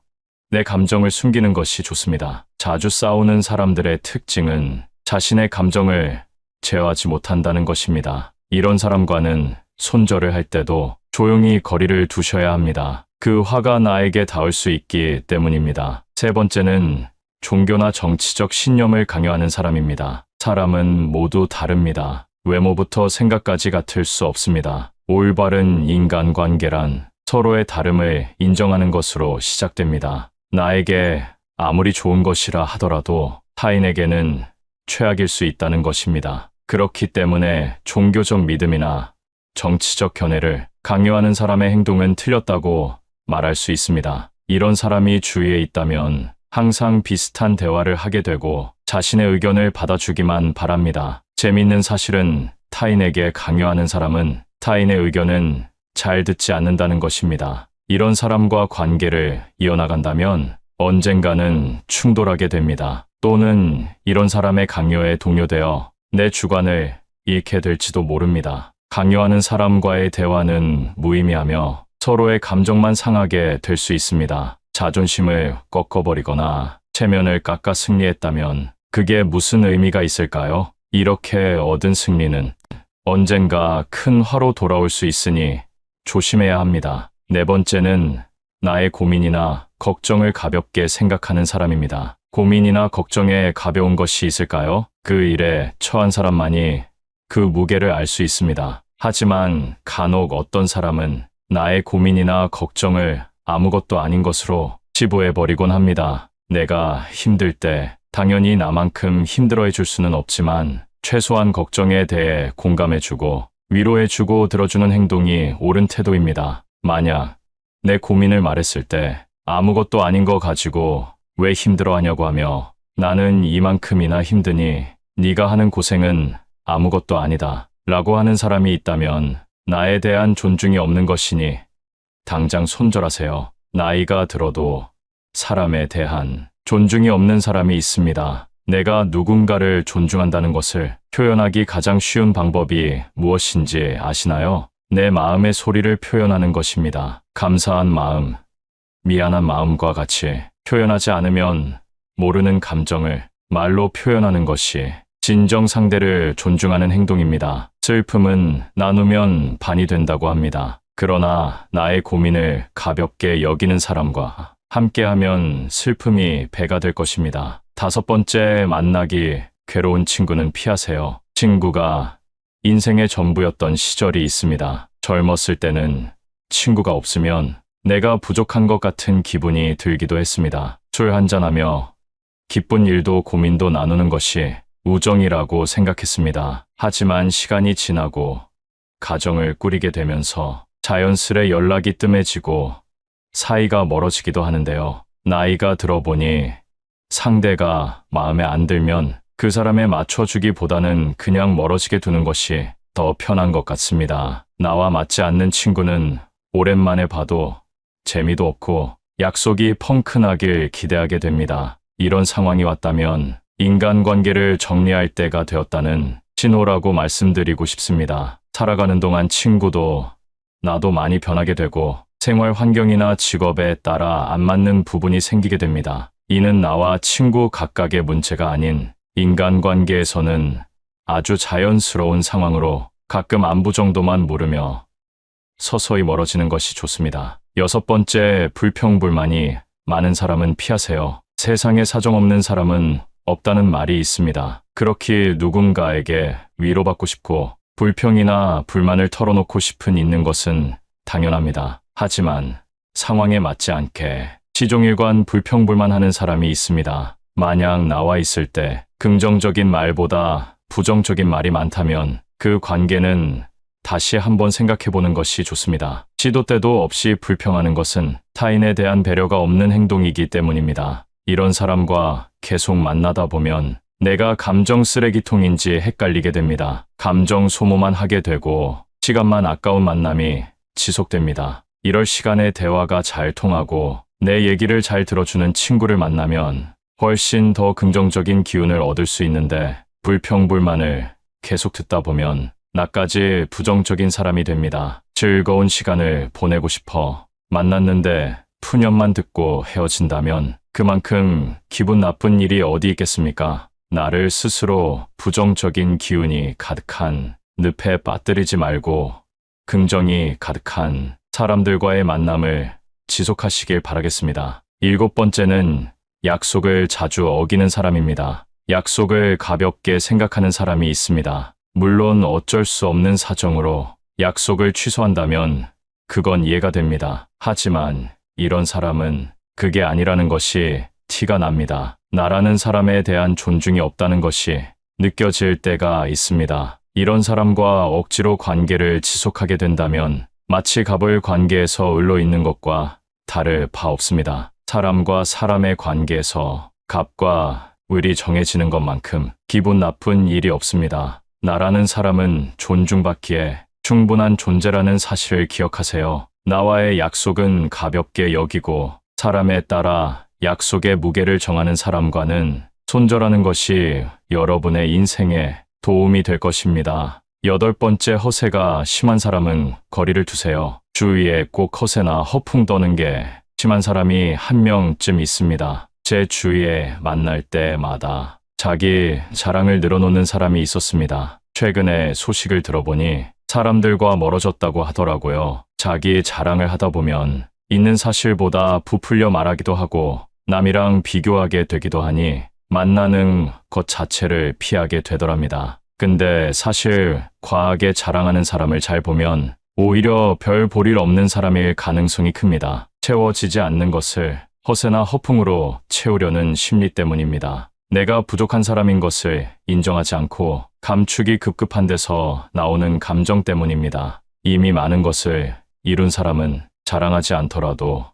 내 감정을 숨기는 것이 좋습니다. 자주 싸우는 사람들의 특징은 자신의 감정을 제어하지 못한다는 것입니다. 이런 사람과는 손절을 할 때도 조용히 거리를 두셔야 합니다. 그 화가 나에게 닿을 수 있기 때문입니다. 세 번째는 종교나 정치적 신념을 강요하는 사람입니다. 사람은 모두 다릅니다. 외모부터 생각까지 같을 수 없습니다. 올바른 인간관계란 서로의 다름을 인정하는 것으로 시작됩니다. 나에게 아무리 좋은 것이라 하더라도 타인에게는 최악일 수 있다는 것입니다. 그렇기 때문에 종교적 믿음이나 정치적 견해를 강요하는 사람의 행동은 틀렸다고 말할 수 있습니다. 이런 사람이 주위에 있다면 항상 비슷한 대화를 하게 되고 자신의 의견을 받아주기만 바랍니다. 재미있는 사실은 타인에게 강요하는 사람은 타인의 의견은 잘 듣지 않는다는 것입니다. 이런 사람과 관계를 이어나간다면 언젠가는 충돌하게 됩니다. 또는 이런 사람의 강요에 동요되어 내 주관을 잃게 될지도 모릅니다. 강요하는 사람과의 대화는 무의미하며 서로의 감정만 상하게 될 수 있습니다. 자존심을 꺾어버리거나 체면을 깎아 승리했다면 그게 무슨 의미가 있을까요? 이렇게 얻은 승리는 언젠가 큰 화로 돌아올 수 있으니 조심해야 합니다. 네 번째는 나의 고민이나 걱정을 가볍게 생각하는 사람입니다. 고민이나 걱정에 가벼운 것이 있을까요? 그 일에 처한 사람만이 그 무게를 알 수 있습니다. 하지만 간혹 어떤 사람은 나의 고민이나 걱정을 아무것도 아닌 것으로 치부해버리곤 합니다. 내가 힘들 때 당연히 나만큼 힘들어해 줄 수는 없지만 최소한 걱정에 대해 공감해주고 위로해주고 들어주는 행동이 옳은 태도입니다. 만약 내 고민을 말했을 때 아무것도 아닌 거 가지고 왜 힘들어하냐고 하며 나는 이만큼이나 힘드니 네가 하는 고생은 아무것도 아니다 라고 하는 사람이 있다면 나에 대한 존중이 없는 것이니 당장 손절하세요. 나이가 들어도 사람에 대한 존중이 없는 사람이 있습니다. 내가 누군가를 존중한다는 것을 표현하기 가장 쉬운 방법이 무엇인지 아시나요? 내 마음의 소리를 표현하는 것입니다. 감사한 마음, 미안한 마음과 같이 표현하지 않으면 모르는 감정을 말로 표현하는 것이 진정 상대를 존중하는 행동입니다. 슬픔은 나누면 반이 된다고 합니다. 그러나 나의 고민을 가볍게 여기는 사람과 함께하면 슬픔이 배가 될 것입니다. 다섯 번째, 만나기 괴로운 친구는 피하세요. 친구가 인생의 전부였던 시절이 있습니다. 젊었을 때는 친구가 없으면 내가 부족한 것 같은 기분이 들기도 했습니다. 술 한잔하며 기쁜 일도 고민도 나누는 것이 우정이라고 생각했습니다. 하지만 시간이 지나고 가정을 꾸리게 되면서 자연스레 연락이 뜸해지고 사이가 멀어지기도 하는데요. 나이가 들어보니 상대가 마음에 안 들면 그 사람에 맞춰주기보다는 그냥 멀어지게 두는 것이 더 편한 것 같습니다. 나와 맞지 않는 친구는 오랜만에 봐도 재미도 없고 약속이 펑크나길 기대하게 됩니다. 이런 상황이 왔다면 인간관계를 정리할 때가 되었다는 신호라고 말씀드리고 싶습니다. 살아가는 동안 친구도 나도 많이 변하게 되고 생활 환경이나 직업에 따라 안 맞는 부분이 생기게 됩니다. 이는 나와 친구 각각의 문제가 아닌 인간관계에서는 아주 자연스러운 상황으로 가끔 안부 정도만 물으며 서서히 멀어지는 것이 좋습니다. 여섯 번째, 불평불만이 많은 사람은 피하세요. 세상에 사정없는 사람은 없다는 말이 있습니다. 그렇게 누군가에게 위로받고 싶고 불평이나 불만을 털어놓고 싶은 있는 것은 당연합니다. 하지만 상황에 맞지 않게 시종일관 불평불만하는 사람이 있습니다. 만약 나와 있을 때 긍정적인 말보다 부정적인 말이 많다면 그 관계는 다시 한번 생각해보는 것이 좋습니다. 시도 때도 없이 불평하는 것은 타인에 대한 배려가 없는 행동이기 때문입니다. 이런 사람과 계속 만나다 보면 내가 감정 쓰레기통인지 헷갈리게 됩니다. 감정 소모만 하게 되고 시간만 아까운 만남이 지속됩니다. 이럴 시간에 대화가 잘 통하고 내 얘기를 잘 들어주는 친구를 만나면 훨씬 더 긍정적인 기운을 얻을 수 있는데 불평불만을 계속 듣다 보면 나까지 부정적인 사람이 됩니다. 즐거운 시간을 보내고 싶어 만났는데 푸념만 듣고 헤어진다면 그만큼 기분 나쁜 일이 어디 있겠습니까? 나를 스스로 부정적인 기운이 가득한 늪에 빠뜨리지 말고 긍정이 가득한 사람들과의 만남을 지속하시길 바라겠습니다. 7번째는 약속을 자주 어기는 사람입니다. 약속을 가볍게 생각하는 사람이 있습니다. 물론 어쩔 수 없는 사정으로 약속을 취소한다면 그건 이해가 됩니다. 하지만 이런 사람은 그게 아니라는 것이 티가 납니다. 나라는 사람에 대한 존중이 없다는 것이 느껴질 때가 있습니다. 이런 사람과 억지로 관계를 지속하게 된다면 마치 갑을 관계에서 을로 있는 것과 다를 바 없습니다. 사람과 사람의 관계에서 갑과 을이 정해지는 것만큼 기분 나쁜 일이 없습니다. 나라는 사람은 존중받기에 충분한 존재라는 사실을 기억하세요. 나와의 약속은 가볍게 여기고 사람에 따라 약속의 무게를 정하는 사람과는 손절하는 것이 여러분의 인생에 도움이 될 것입니다. 8번째, 허세가 심한 사람은 거리를 두세요. 주위에 꼭 허세나 허풍 떠는 게 심한 사람이 한 명쯤 있습니다. 제 주위에 만날 때마다 자기 자랑을 늘어놓는 사람이 있었습니다. 최근에 소식을 들어보니 사람들과 멀어졌다고 하더라고요. 자기 자랑을 하다 보면 있는 사실보다 부풀려 말하기도 하고 남이랑 비교하게 되기도 하니 만나는 것 자체를 피하게 되더랍니다. 근데 사실 과하게 자랑하는 사람을 잘 보면 오히려 별 볼 일 없는 사람일 가능성이 큽니다. 채워지지 않는 것을 허세나 허풍으로 채우려는 심리 때문입니다. 내가 부족한 사람인 것을 인정하지 않고 감추기 급급한 데서 나오는 감정 때문입니다. 이미 많은 것을 이룬 사람은 자랑하지 않더라도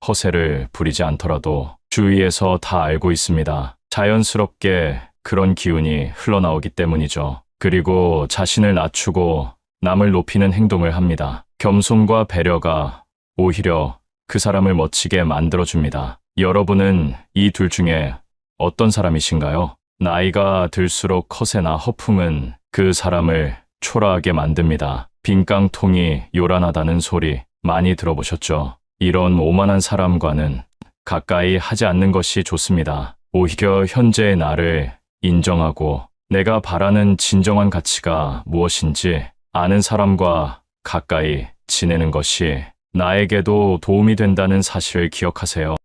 허세를 부리지 않더라도 주위에서 다 알고 있습니다. 자연스럽게 그런 기운이 흘러나오기 때문이죠. 그리고 자신을 낮추고 남을 높이는 행동을 합니다. 겸손과 배려가 오히려 그 사람을 멋지게 만들어줍니다. 여러분은 이 둘 중에 어떤 사람이신가요? 나이가 들수록 허세나 허풍은 그 사람을 초라하게 만듭니다. 빈깡통이 요란하다는 소리 많이 들어보셨죠? 이런 오만한 사람과는 가까이 하지 않는 것이 좋습니다. 오히려 현재의 나를 인정하고 내가 바라는 진정한 가치가 무엇인지 아는 사람과 가까이 지내는 것이 나에게도 도움이 된다는 사실을 기억하세요.